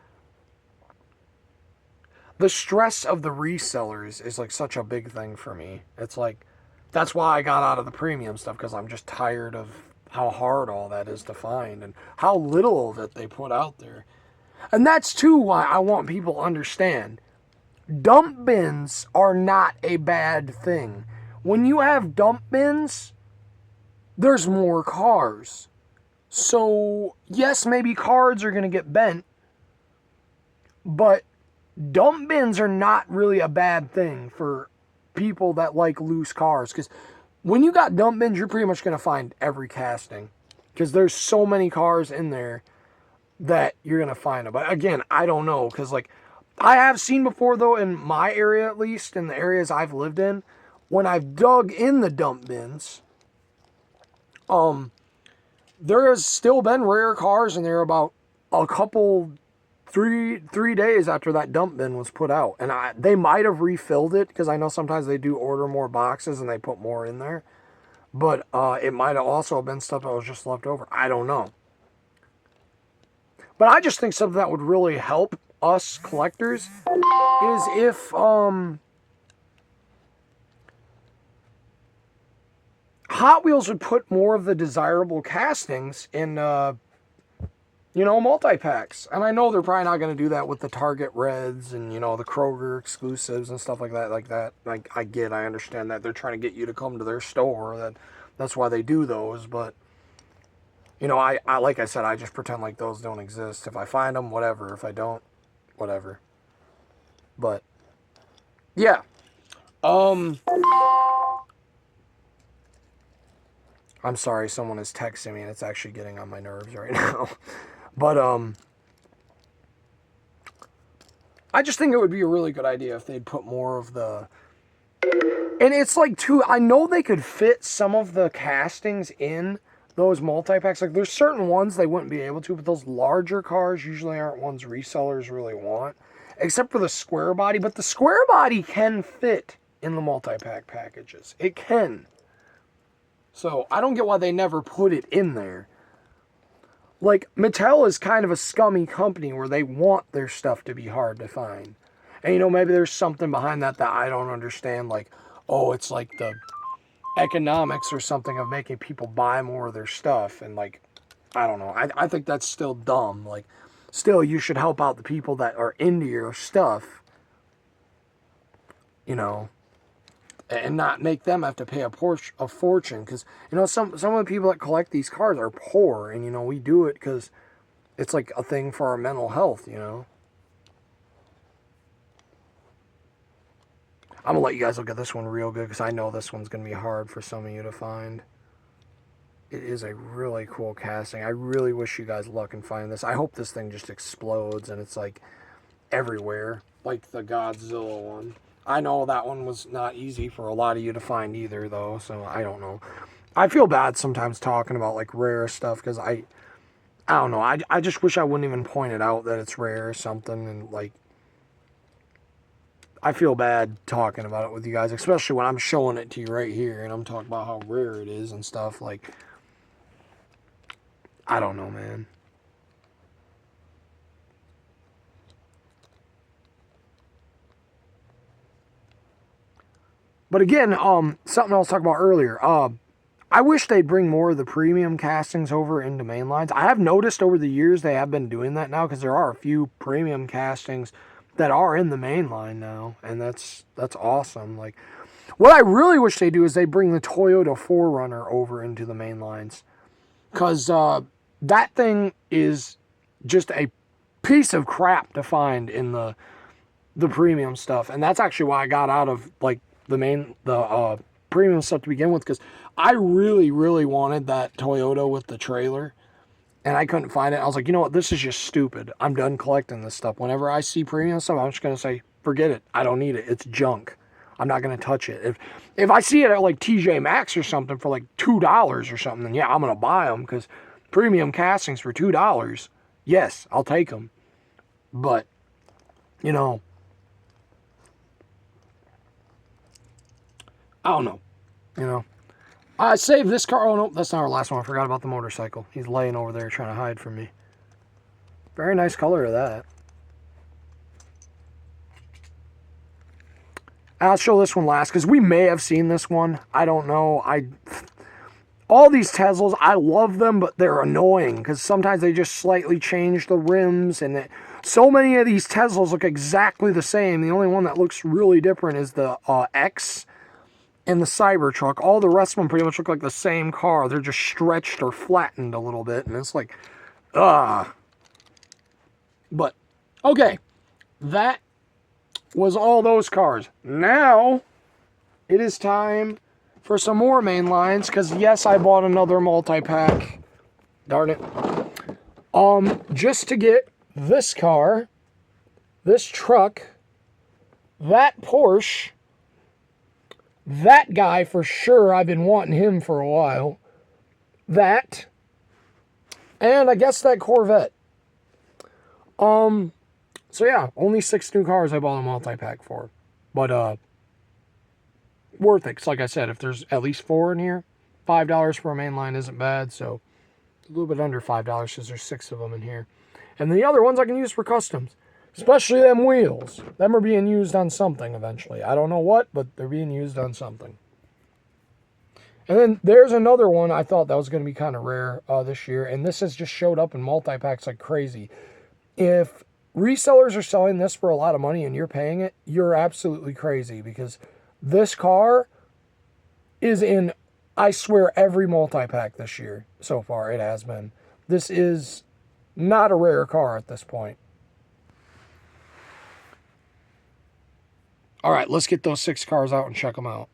the stress of the resellers is like such a big thing for me. It's like, that's why I got out of the premium stuff, because I'm just tired of how hard all that is to find and how little of it they put out there. And that's too why I want people to understand. Dump bins are not a bad thing. When you have dump bins, there's more cars. So, yes, maybe cards are going to get bent, but dump bins are not really a bad thing for people that like loose cars. Because when you got dump bins, you're pretty much going to find every casting. Because there's so many cars in there that you're going to find them. But again, I don't know. Because, like, I have seen before, though, in my area at least, in the areas I've lived in, when I've dug in the dump bins, there has still been rare cars in there about a couple, three days after that dump bin was put out. And they might have refilled it, because I know sometimes they do order more boxes and they put more in there. But it might have also been stuff that was just left over. I don't know. But I just think something that would really help us collectors is if Hot Wheels would put more of the desirable castings in, multi-packs. And I know they're probably not going to do that with the Target Reds and, the Kroger exclusives and stuff like that. I understand that. They're trying to get you to come to their store. That's why they do those. But, I like I said, I just pretend like those don't exist. If I find them, whatever. If I don't, whatever. But, yeah. I'm sorry, someone is texting me and it's actually getting on my nerves right now. But, I just think it would be a really good idea if they'd put more of the... And it's like, too, I know they could fit some of the castings in those multi-packs. Like, there's certain ones they wouldn't be able to, but those larger cars usually aren't ones resellers really want. Except for the square body. But the square body can fit in the multi-pack packages. It can. So, I don't get why they never put it in there. Like, Mattel is kind of a scummy company where they want their stuff to be hard to find. And, maybe there's something behind that I don't understand. Like, oh, it's like the economics or something of making people buy more of their stuff. And, like, I don't know. I think that's still dumb. Like, still, you should help out the people that are into your stuff. And not make them have to pay a fortune. Because, some of the people that collect these cars are poor. And, we do it because it's like a thing for our mental health, I'm going to let you guys look at this one real good because I know this one's going to be hard for some of you to find. It is a really cool casting. I really wish you guys luck in finding this. I hope this thing just explodes and it's like everywhere. Like the Godzilla one. I know that one was not easy for a lot of you to find either, though, so I don't know. I feel bad sometimes talking about, like, rare stuff, because I don't know. I just wish I wouldn't even point it out that it's rare or something, and, like, I feel bad talking about it with you guys, especially when I'm showing it to you right here, and I'm talking about how rare it is and stuff, like, I don't know, man. But again, something I was talking about earlier. I wish they'd bring more of the premium castings over into main lines. I have noticed over the years they have been doing that now because there are a few premium castings that are in the main line now, and that's awesome. Like, what I really wish they do is they bring the Toyota 4Runner over into the main lines, because that thing is just a piece of crap to find in the premium stuff, and that's actually why I got out of like the premium stuff to begin with, because I really, really wanted that Toyota with the trailer, and I couldn't find it. I was like, you know what, this is just stupid. I'm done collecting this stuff. Whenever I see premium stuff, I'm just going to say, forget it. I don't need it. It's junk. I'm not going to touch it. If I see it at like TJ Maxx or something for like $2 or something, then yeah, I'm going to buy them, because premium castings for $2, yes, I'll take them. But, I don't know. I saved this car. Oh, no, that's not our last one. I forgot about the motorcycle. He's laying over there trying to hide from me. Very nice color of that. I'll show this one last, because we may have seen this one. I don't know. all these Teslas, I love them, but they're annoying because sometimes they just slightly change the rims, and so many of these Teslas look exactly the same. The only one that looks really different is the X and the Cybertruck. All the rest of them pretty much look like the same car. They're just stretched or flattened a little bit, and it's like, But, okay, that was all those cars. Now, it is time for some more main lines, because yes, I bought another multi-pack. Darn it. Just to get this car, this truck, that Porsche, that guy for sure, I've been wanting him for a while, that, and I guess that Corvette. So yeah, only 6 new cars I bought a multi-pack for. But, worth it. 'Cause like I said, if there's at least 4 in here, $5 for a main line isn't bad. So a little bit under $5 because there's 6 of them in here. And the other ones I can use for customs. Especially them wheels. Them are being used on something eventually. I don't know what, but they're being used on something. And then there's another one I thought that was going to be kind of rare this year. And this has just showed up in multi-packs like crazy. If resellers are selling this for a lot of money and you're paying it, you're absolutely crazy, because this car is in, I swear, every multi-pack this year so far. It has been. This is not a rare car at this point. All right, let's get those 6 cars out and check them out.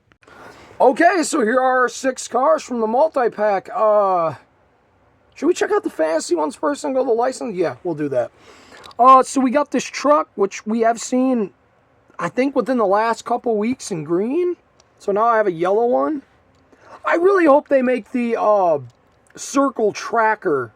Okay, so here are our 6 cars from the multi-pack. Should we check out the fantasy ones first and go to the license? Yeah, we'll do that. So we got this truck, which we have seen, I think, within the last couple weeks in green. So now I have a yellow one. I really hope they make the circle tracker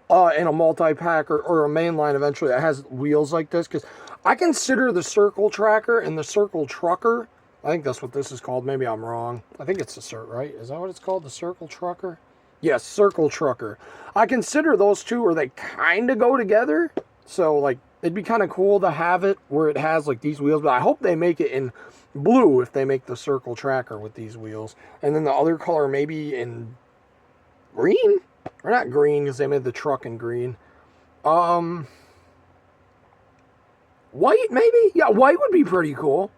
in a multi-pack or a main line eventually that has wheels like this, because I consider the circle tracker and the circle trucker, I think that's what this is called. Maybe I'm wrong. I think it's the cert, right? Is that what it's called? The circle trucker? Yes, circle trucker. I consider those two, or they kind of go together. So, like, it'd be kind of cool to have it where it has, like, these wheels. But I hope they make it in blue if they make the circle tracker with these wheels. And then the other color maybe in green? Or not green, because they made the truck in green. White, maybe? Yeah, white would be pretty cool.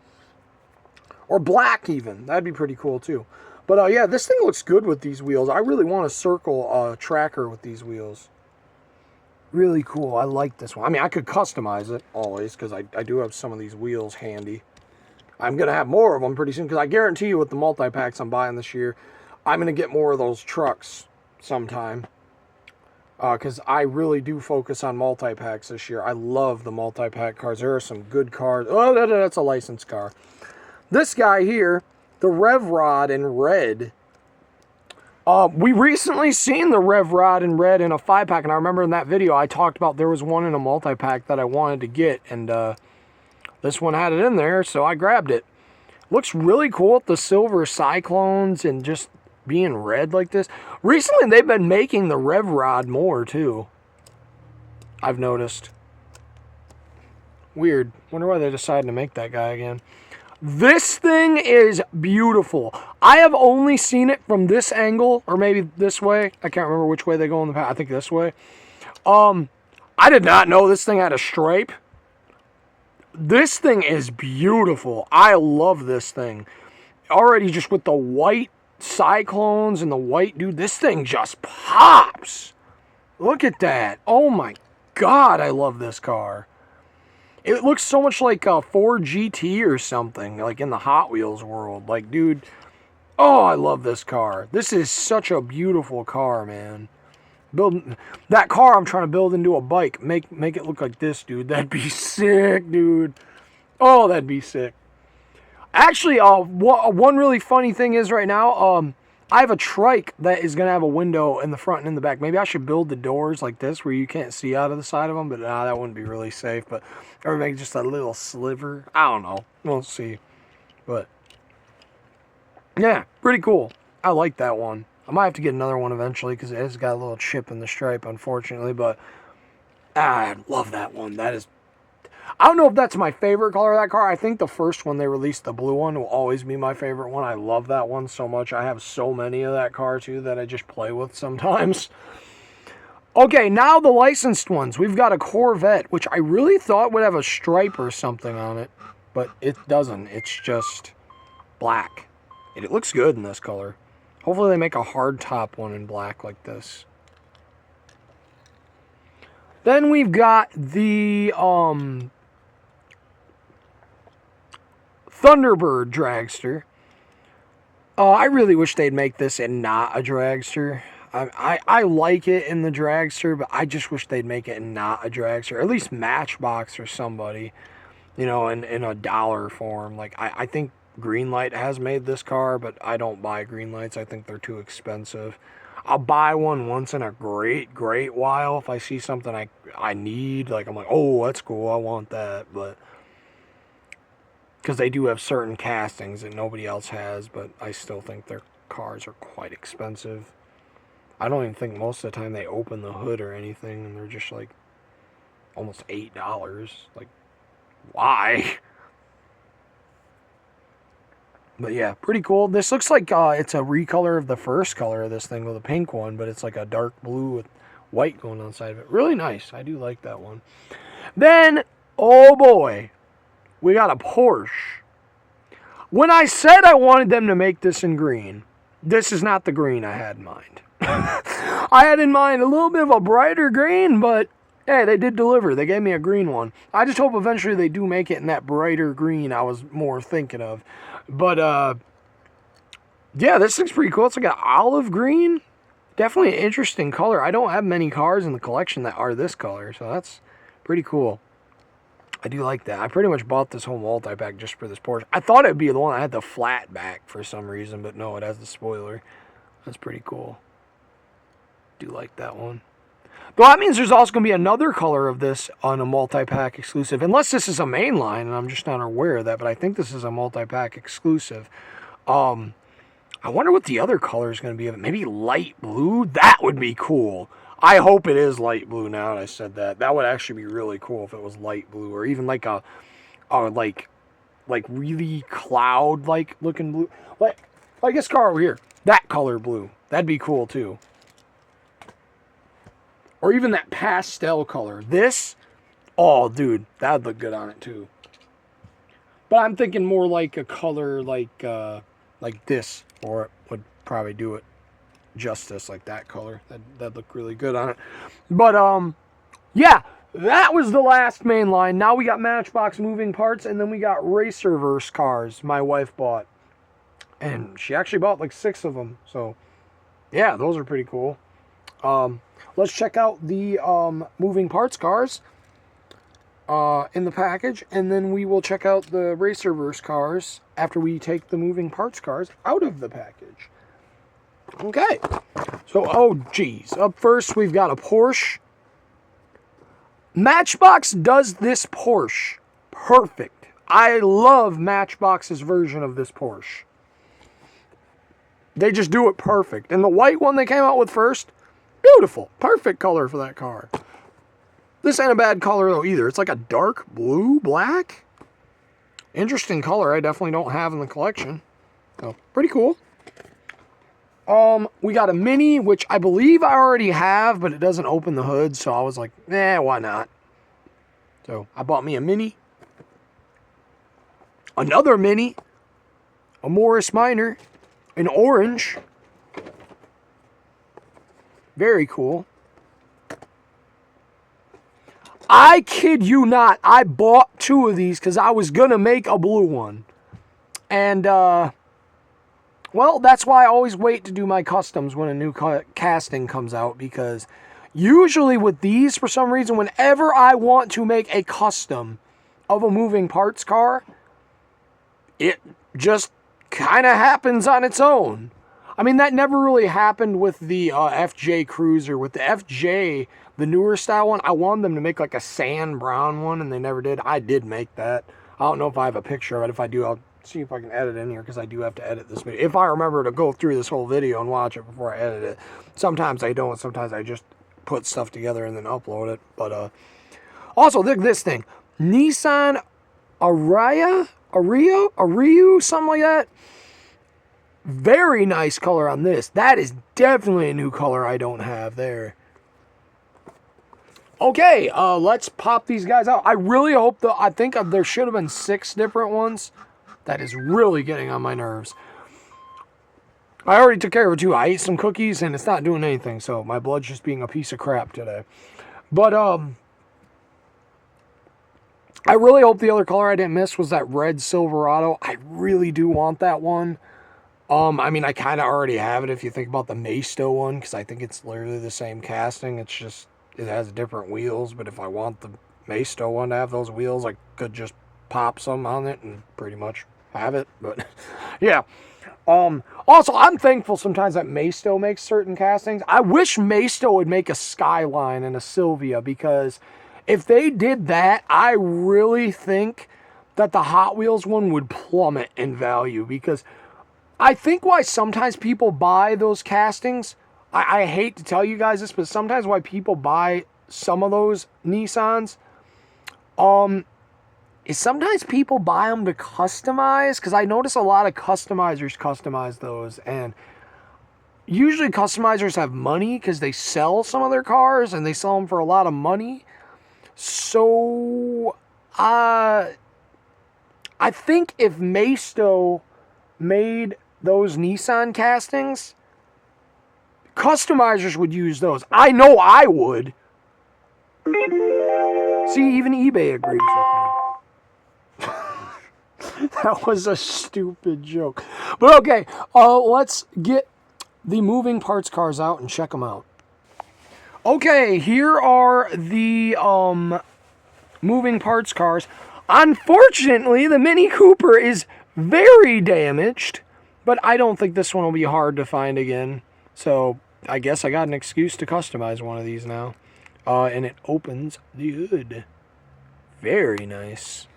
Or black, even. That'd be pretty cool, too. But, yeah, this thing looks good with these wheels. I really want a circle tracker with these wheels. Really cool. I like this one. I mean, I could customize it always, because I do have some of these wheels handy. I'm going to have more of them pretty soon, because I guarantee you with the multi-packs I'm buying this year, I'm going to get more of those trucks sometime. Because I really do focus on multi-packs this year. I love the multi-pack cars. There are some good cars. Oh, that's a licensed car. This guy here, the Rev Rod in red. We recently seen the Rev Rod in red in a 5-pack, and I remember in that video I talked about there was one in a multi-pack that I wanted to get, and this one had it in there, so I grabbed it. Looks really cool with the silver cyclones and just being red like this. Recently they've been making the Rev Rod more too, I've noticed. Weird. Wonder why they decided to make that guy again. This thing is beautiful. I have only seen it from this angle, or maybe this way. I can't remember which way they go in the pack. I think this way. I did not know this thing had a stripe. This thing is beautiful. I love this thing. Already just with the white cyclones and the white, dude, this thing just pops. Look at that. Oh my God, I love this car. It looks so much like a Ford GT or something, like in the Hot Wheels world. Like, dude, oh, I love this car. This is such a beautiful car, man. Building that car I'm trying to build into a bike. Make it look like this, dude. That'd be sick, dude. Oh, that'd be sick. Actually, one really funny thing is right now, I have a trike that is going to have a window in the front and in the back. Maybe I should build the doors like this where you can't see out of the side of them, but nah, that wouldn't be really safe. But or maybe just a little sliver. I don't know. We'll see. But yeah, pretty cool. I like that one. I might have to get another one eventually because it has got a little chip in the stripe, unfortunately. But I love that one. That is. I don't know if that's my favorite color of that car. I think the first one they released, the blue one, will always be my favorite one. I love that one so much. I have so many of that car, too, that I just play with sometimes. Okay, now the licensed ones. We've got a Corvette, which I really thought would have a stripe or something on it, but it doesn't. It's just black. And it looks good in this color. Hopefully they make a hard top one in black like this. Then we've got the Thunderbird dragster. I really wish they'd make this and not a dragster. I like it in the dragster, but I just wish they'd make it and not a dragster. Or at least Matchbox or somebody, you know, in a dollar form. Like, I think Greenlight has made this car, but I don't buy Greenlights. I think they're too expensive. I'll buy one once in a great while if I see something I need. Like, I'm like, oh, that's cool, I want that. But because they do have certain castings that nobody else has, but I still think their cars are quite expensive. I don't even think most of the time they open the hood or anything, and they're just like almost $8. Like, why? But yeah, pretty cool. This looks like it's a recolor of the first color of this thing with a pink one, but it's like a dark blue with white going on the side of it. Really nice. I do like that one. Then, oh boy, we got a Porsche. When I said I wanted them to make this in green, this is not the green I had in mind. I had in mind a little bit of a brighter green, but hey, they did deliver. They gave me a green one. I just hope eventually they do make it in that brighter green I was more thinking of. But, yeah, this looks pretty cool. It's like an olive green. Definitely an interesting color. I don't have many cars in the collection that are this color, so that's pretty cool. I do like that. I pretty much bought this whole multi-pack just for this Porsche. I thought it would be the one that had the flat back for some reason, but no, it has the spoiler. That's pretty cool. Do like that one. Though that means there's also going to be another color of this on a multi-pack exclusive. Unless this is a mainline, and I'm just not aware of that. But I think this is a multi-pack exclusive. I wonder what the other color is going to be of it. Maybe light blue? That would be cool. I hope it is light blue now that I said that. That would actually be really cool if it was light blue. Or even like a like really cloud-like looking blue. Like this car over here. That color blue. That'd be cool too. Or even that pastel color. This, oh, dude, that'd look good on it too. But I'm thinking more like a color like this, or it would probably do it justice, like that color. That'd look really good on it. But yeah, that was the last main line. Now we got Matchbox moving parts, and then we got Racerverse cars. My wife bought, and she actually bought like 6 of them. So yeah, those are pretty cool. Let's check out the moving parts cars in the package, and then we will check out the Racerverse cars after we take the moving parts cars out of the package. Okay, so, oh geez, up first we've got a Porsche. Matchbox does this Porsche perfect. I love Matchbox's version of this Porsche. They just do it perfect. And the white one they came out with first, beautiful. Perfect color for that car. This ain't a bad color, though, either. It's like a dark blue, black. Interesting color I definitely don't have in the collection. So, pretty cool. We got a Mini, which I believe I already have, but it doesn't open the hood, so I was like, why not? So, I bought me a Mini. Another Mini. A Morris Minor. In orange. Very cool. I kid you not, I bought 2 of these because I was going to make a blue one. And, well, that's why I always wait to do my customs when a new casting comes out, because usually with these, for some reason, whenever I want to make a custom of a moving parts car, it just kind of happens on its own. I mean, that never really happened with the FJ Cruiser. With the FJ, the newer style one, I wanted them to make like a sand brown one, and they never did. I did make that. I don't know if I have a picture of it. If I do, I'll see if I can edit in here, because I do have to edit this video. If I remember to go through this whole video and watch it before I edit it. Sometimes I don't. Sometimes I just put stuff together and then upload it. But also, look at this thing. Nissan Ariu, something like that. Very nice color on this. That is definitely a new color I don't have there. Okay, let's pop these guys out. I really hope I think there should have been 6 different ones. That is really getting on my nerves. I already took care of it too. I ate some cookies and it's not doing anything, so my blood's just being a piece of crap today. But I really hope the other color I didn't miss was that red Silverado. I really do want that one. I mean, I kind of already have it if you think about the Maisto one, because I think it's literally the same casting. It's just, it has different wheels, but if I want the Maisto one to have those wheels, I could just pop some on it and pretty much have it. But, yeah. Also, I'm thankful sometimes that Maisto makes certain castings. I wish Maisto would make a Skyline and a Silvia, because if they did that, I really think that the Hot Wheels one would plummet in value, because I think why sometimes people buy those castings, I hate to tell you guys this, but sometimes why people buy some of those Nissans, is sometimes people buy them to customize, because I notice a lot of customizers customize those, and usually customizers have money because they sell some of their cars, and they sell them for a lot of money. So, I think if Maisto made those Nissan castings, customizers would use those. I know I would. See, even eBay agrees with me. That was a stupid joke. But okay, let's get the moving parts cars out and check them out. Okay, here are the moving parts cars. Unfortunately, the Mini Cooper is very damaged, but I don't think this one will be hard to find again. So I guess I got an excuse to customize one of these now. And it opens the hood. Very nice.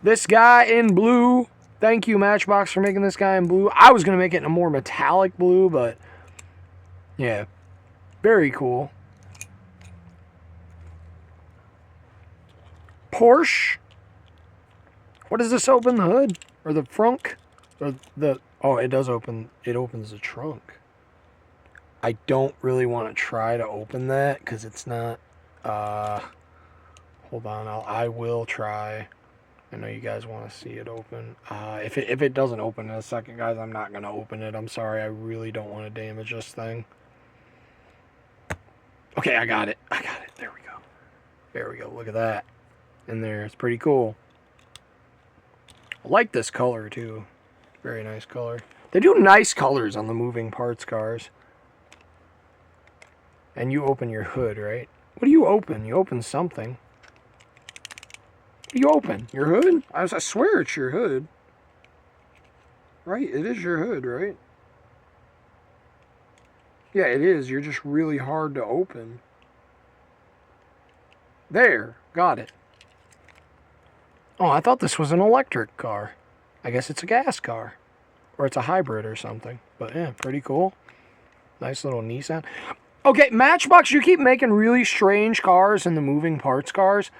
This guy in blue. Thank you, Matchbox, for making this guy in blue. I was going to make it in a more metallic blue, but yeah. Very cool. Porsche. What does this open? The hood? Or the trunk? Or the... Oh, it does open... It opens the trunk. I don't really want to try to open that, because it's not... Hold on, I will try. I know you guys want to see it open. If it doesn't open in a second, guys, I'm not going to open it. I'm sorry, I really don't want to damage this thing. Okay, I got it. There we go. There we go. Look at that. In there. It's pretty cool. I like this color, too. Very nice color. They do nice colors on the moving parts cars. And you open your hood, right? What do you open? You open something. What do you open? Your hood? I swear it's your hood. Right? It is your hood, right? Yeah, it is. You're just really hard to open. There. Got it. Oh, I thought this was an electric car. I guess it's a gas car. Or it's a hybrid or something. But yeah, pretty cool. Nice little Nissan. Okay, Matchbox, you keep making really strange cars in the moving parts cars.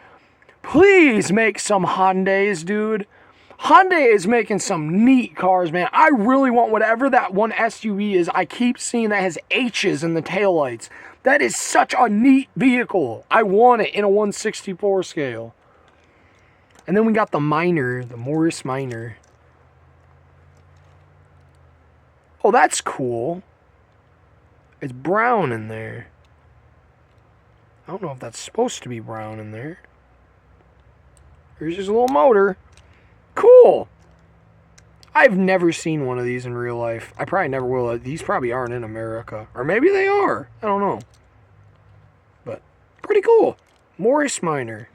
Please make some Hyundais, dude. Hyundai is making some neat cars, man. I really want whatever that one SUV is. I keep seeing that has H's in the taillights. That is such a neat vehicle. I want it in a 1/64 scale. And then we got the Minor, the Morris Minor. Oh, that's cool. It's brown in there. I don't know if that's supposed to be brown in there. Here's his little motor. Cool. I've never seen one of these in real life. I probably never will. These probably aren't in America. Or maybe they are. I don't know. But pretty cool. Morris Minor.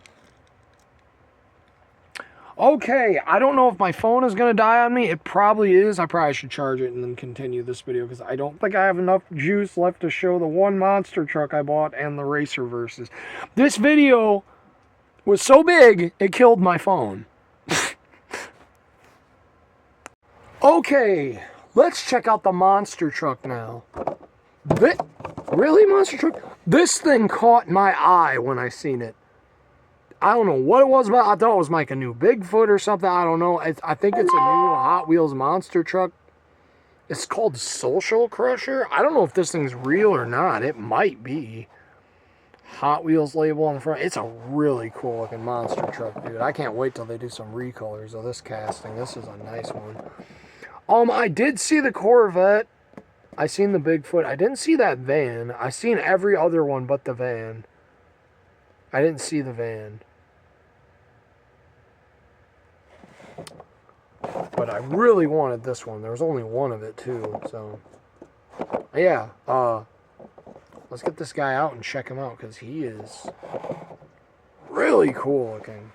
Okay, I don't know if my phone is going to die on me. It probably is. I probably should charge it and then continue this video, because I don't think I have enough juice left to show the one monster truck I bought and the racer versus. This video was so big, it killed my phone. Okay, let's check out the monster truck now. Really, monster truck? This thing caught my eye when I seen it. I don't know what it was about. I thought it was like a new Bigfoot or something. I don't know. I think it's a new Hot Wheels monster truck. It's called Social Crusher. I don't know if this thing's real or not. It might be. Hot Wheels label on the front. It's a really cool looking monster truck, dude. I can't wait till they do some recolors of this casting. This is a nice one. I did see the Corvette. I seen the Bigfoot. I didn't see that van. I seen every other one but the van. I didn't see the van. But I really wanted this one. There was only one of it too, so yeah. Let's get this guy out and check him out because he is really cool looking.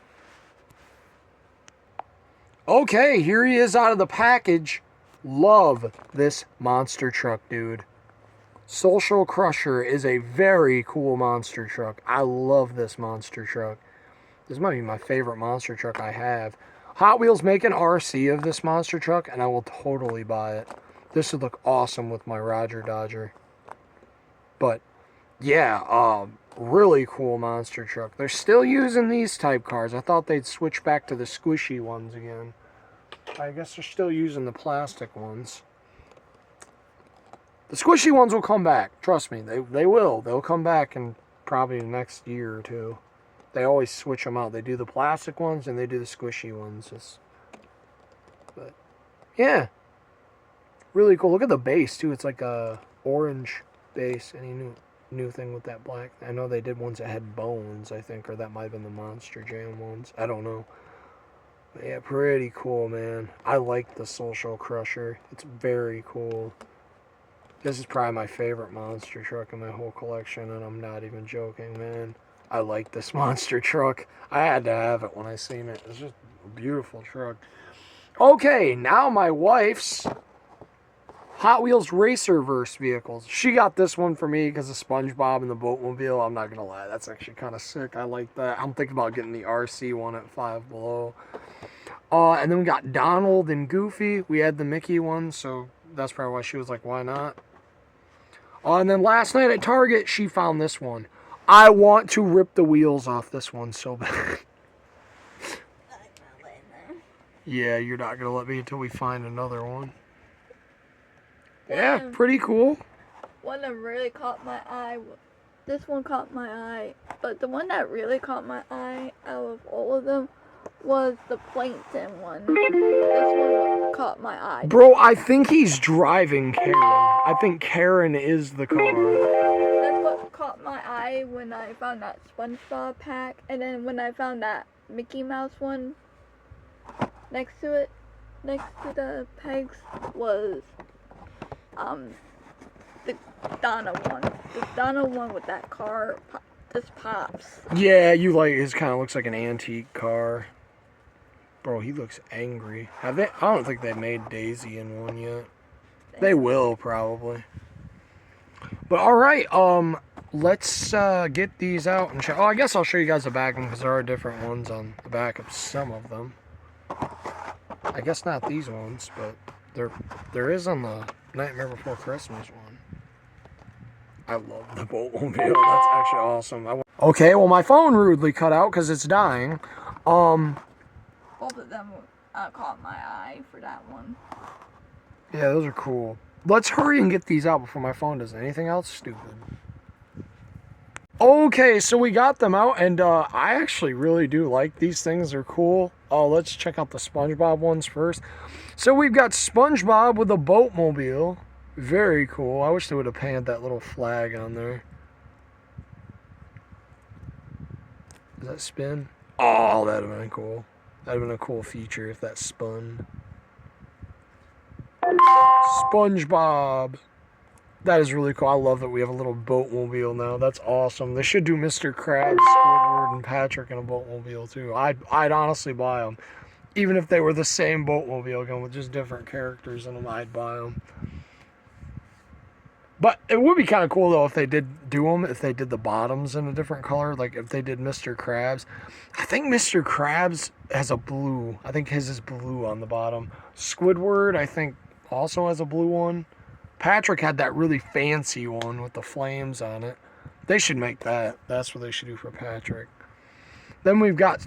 Okay, here he is out of the package. Love this monster truck, dude. Social Crusher is a very cool monster truck. I love this monster truck. This might be my favorite monster truck I have. Hot Wheels make an RC of this monster truck, and I will totally buy it. This would look awesome with my Roger Dodger. But, yeah, really cool monster truck. They're still using these type cars. I thought they'd switch back to the squishy ones again. I guess they're still using the plastic ones. The squishy ones will come back. Trust me, they will. They'll come back in probably the next year or two. They always switch them out. They do the plastic ones and they do the squishy ones. But, yeah. Really cool. Look at the base, too. It's like a orange base. Any new thing with that black? I know they did ones that had bones, I think, or that might have been the Monster Jam ones. I don't know. But yeah, pretty cool, man. I like the Social Crusher. It's very cool. This is probably my favorite monster truck in my whole collection, and I'm not even joking, man. I like this monster truck. I had to have it when I seen it. It's just a beautiful truck. Okay, now my wife's Hot Wheels Racerverse vehicles. She got this one for me because of SpongeBob and the Boatmobile. I'm not going to lie. That's actually kind of sick. I like that. I'm thinking about getting the RC one at Five Below. And then we got Donald and Goofy. We had the Mickey one, so that's probably why she was like, why not? And then last night at Target, she found this one. I want to rip the wheels off this one so bad. Yeah, you're not going to let me until we find another one. Yeah, pretty cool. One that really caught my eye. This one caught my eye. But the one that really caught my eye out of all of them was the Plankton one. This one caught my eye. Bro, I think he's driving Karen. I think Karen is the car. That's what caught my eye when I found that SpongeBob pack. And then when I found that Mickey Mouse one next to it, next to the pegs, was the Donna one. The Donna one with that car just pops. Yeah, you like, it kind of looks like an antique car. Bro, he looks angry. Have they? I don't think they made Daisy in one yet. They will probably. But all right, let's get these out and show. Oh, I guess I'll show you guys the back of them because there are different ones on the back of some of them. I guess not these ones, but there is on the Nightmare Before Christmas one. I love the Boatmobile. That's actually awesome. Okay, well my phone rudely cut out because it's dying. Both of them caught my eye for that one. Yeah, those are cool. Let's hurry and get these out before my phone does anything else stupid. Okay, so we got them out, and I actually really do like these things. They're cool. Let's check out the SpongeBob ones first. So we've got SpongeBob with a Boatmobile. Very cool. I wish they would have painted that little flag on there. Does that spin? Oh, that would have been cool. That would have been a cool feature if that spun. SpongeBob. That is really cool. I love that we have a little Boatmobile now. That's awesome. They should do Mr. Krabs, Squidward, and Patrick in a Boatmobile too. I'd honestly buy them. Even if they were the same Boatmobile going with just different characters in them, I'd buy them. But it would be kind of cool though if they did do them, if they did the bottoms in a different color, like if they did Mr. Krabs. I think Mr. Krabs has a blue. I think his is blue on the bottom. Squidward, I think, also has a blue one. Patrick had that really fancy one with the flames on it. They should make that. That's what they should do for Patrick. Then we've got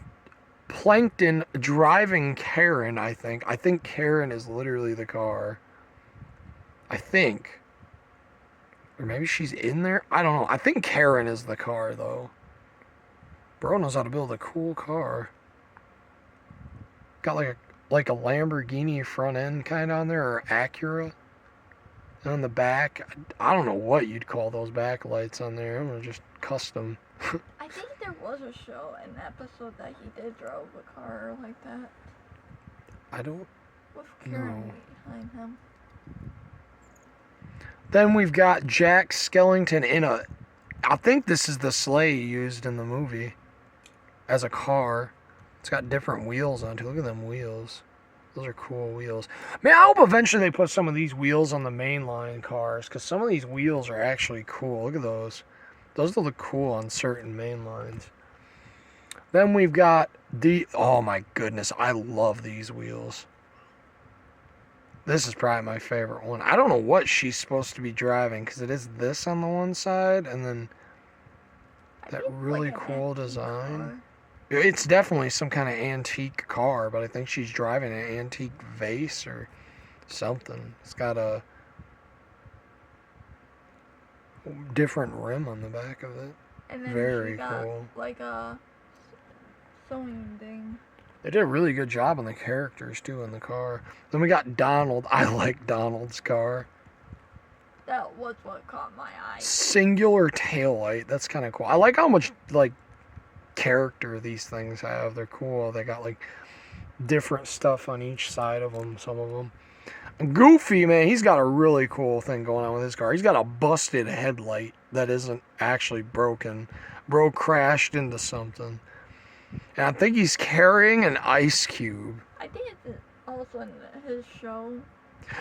Plankton driving Karen, I think. I think Karen is literally the car. I think. Or maybe she's in there? I don't know. I think Karen is the car, though. Bro knows how to build a cool car. Got like a Lamborghini front end kind of on there, or Acura. And on the back, I don't know what you'd call those backlights on there. I'm gonna just custom. I think there was a show, an episode that he did drove a car like that. I don't With Karen know. behind him. Then we've got Jack Skellington in a... I think this is the sleigh used in the movie as a car. It's got different wheels on it. Look at them wheels. Those are cool wheels. Man, I hope eventually they put some of these wheels on the mainline cars, because some of these wheels are actually cool. Look at those. Those look cool on certain mainlines. Then we've got the... Oh my goodness, I love these wheels. This is probably my favorite one. I don't know what she's supposed to be driving, because it is this on the one side, and then that really cool design. Car. It's definitely some kind of antique car, but I think she's driving an antique vase or something. It's got a different rim on the back of it. And then Very she got cool. like a sewing thing. They did a really good job on the characters, too, in the car. Then we got Donald. I like Donald's car. That was what caught my eye. Singular taillight. That's kind of cool. I like how much, like, character these things have. They're cool. They got, like, different stuff on each side of them, some of them. And Goofy, man, he's got a really cool thing going on with his car. He's got a busted headlight that isn't actually broken. Bro crashed into something. And I think he's carrying an ice cube. I think it's also in his show.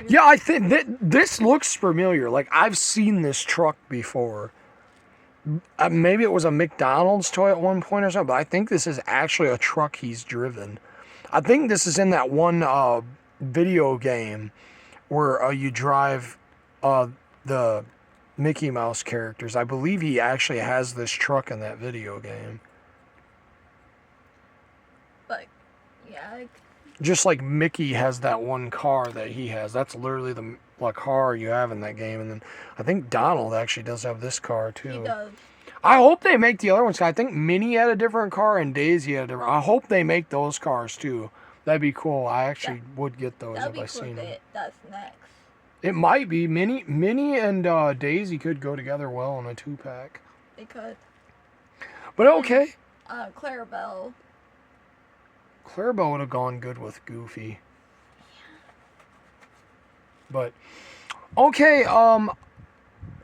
Yeah, I think this looks familiar. Like, I've seen this truck before. Maybe it was a McDonald's toy at one point or something, but I think this is actually a truck he's driven. I think this is in that one video game where you drive the Mickey Mouse characters. I believe he actually has this truck in that video game. But, yeah. Just like Mickey has that one car that he has. That's literally the car you have in that game. And then I think Donald actually does have this car too. He does. I hope they make the other ones. I think Minnie had a different car and Daisy had a different. I hope they make those cars too. That'd be cool. I actually would get those if I seen them. That's next. It might be. Minnie and Daisy could go together well in a 2-pack. They could. But okay. Clarabelle. Clarabelle would have gone good with Goofy. But okay,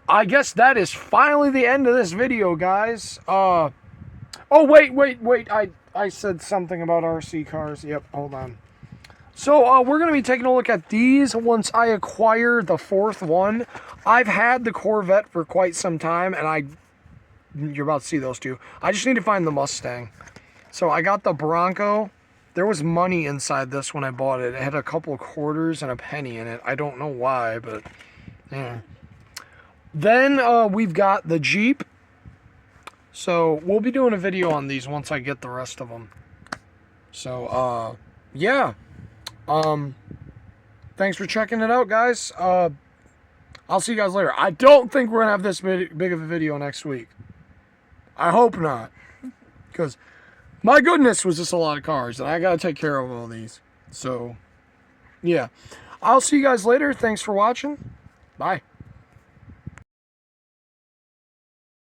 I guess that is finally the end of this video, guys. Oh wait. I said something about RC cars. Yep, hold on. So we're going to be taking a look at these once I acquire the 4th one. I've had the Corvette for quite some time, and you're about to see those two. I just need to find the Mustang. So I got the Bronco. There was money inside this when I bought it. It had a couple of quarters and a penny in it. I don't know why, but yeah. Then we've got the Jeep. So we'll be doing a video on these once I get the rest of them. So yeah. Thanks for checking it out, guys. I'll see you guys later. I don't think we're gonna have this big of a video next week. I hope not, because my goodness, was this a lot of cars, and I gotta take care of all these. So yeah, I'll see you guys later. Thanks for watching. Bye.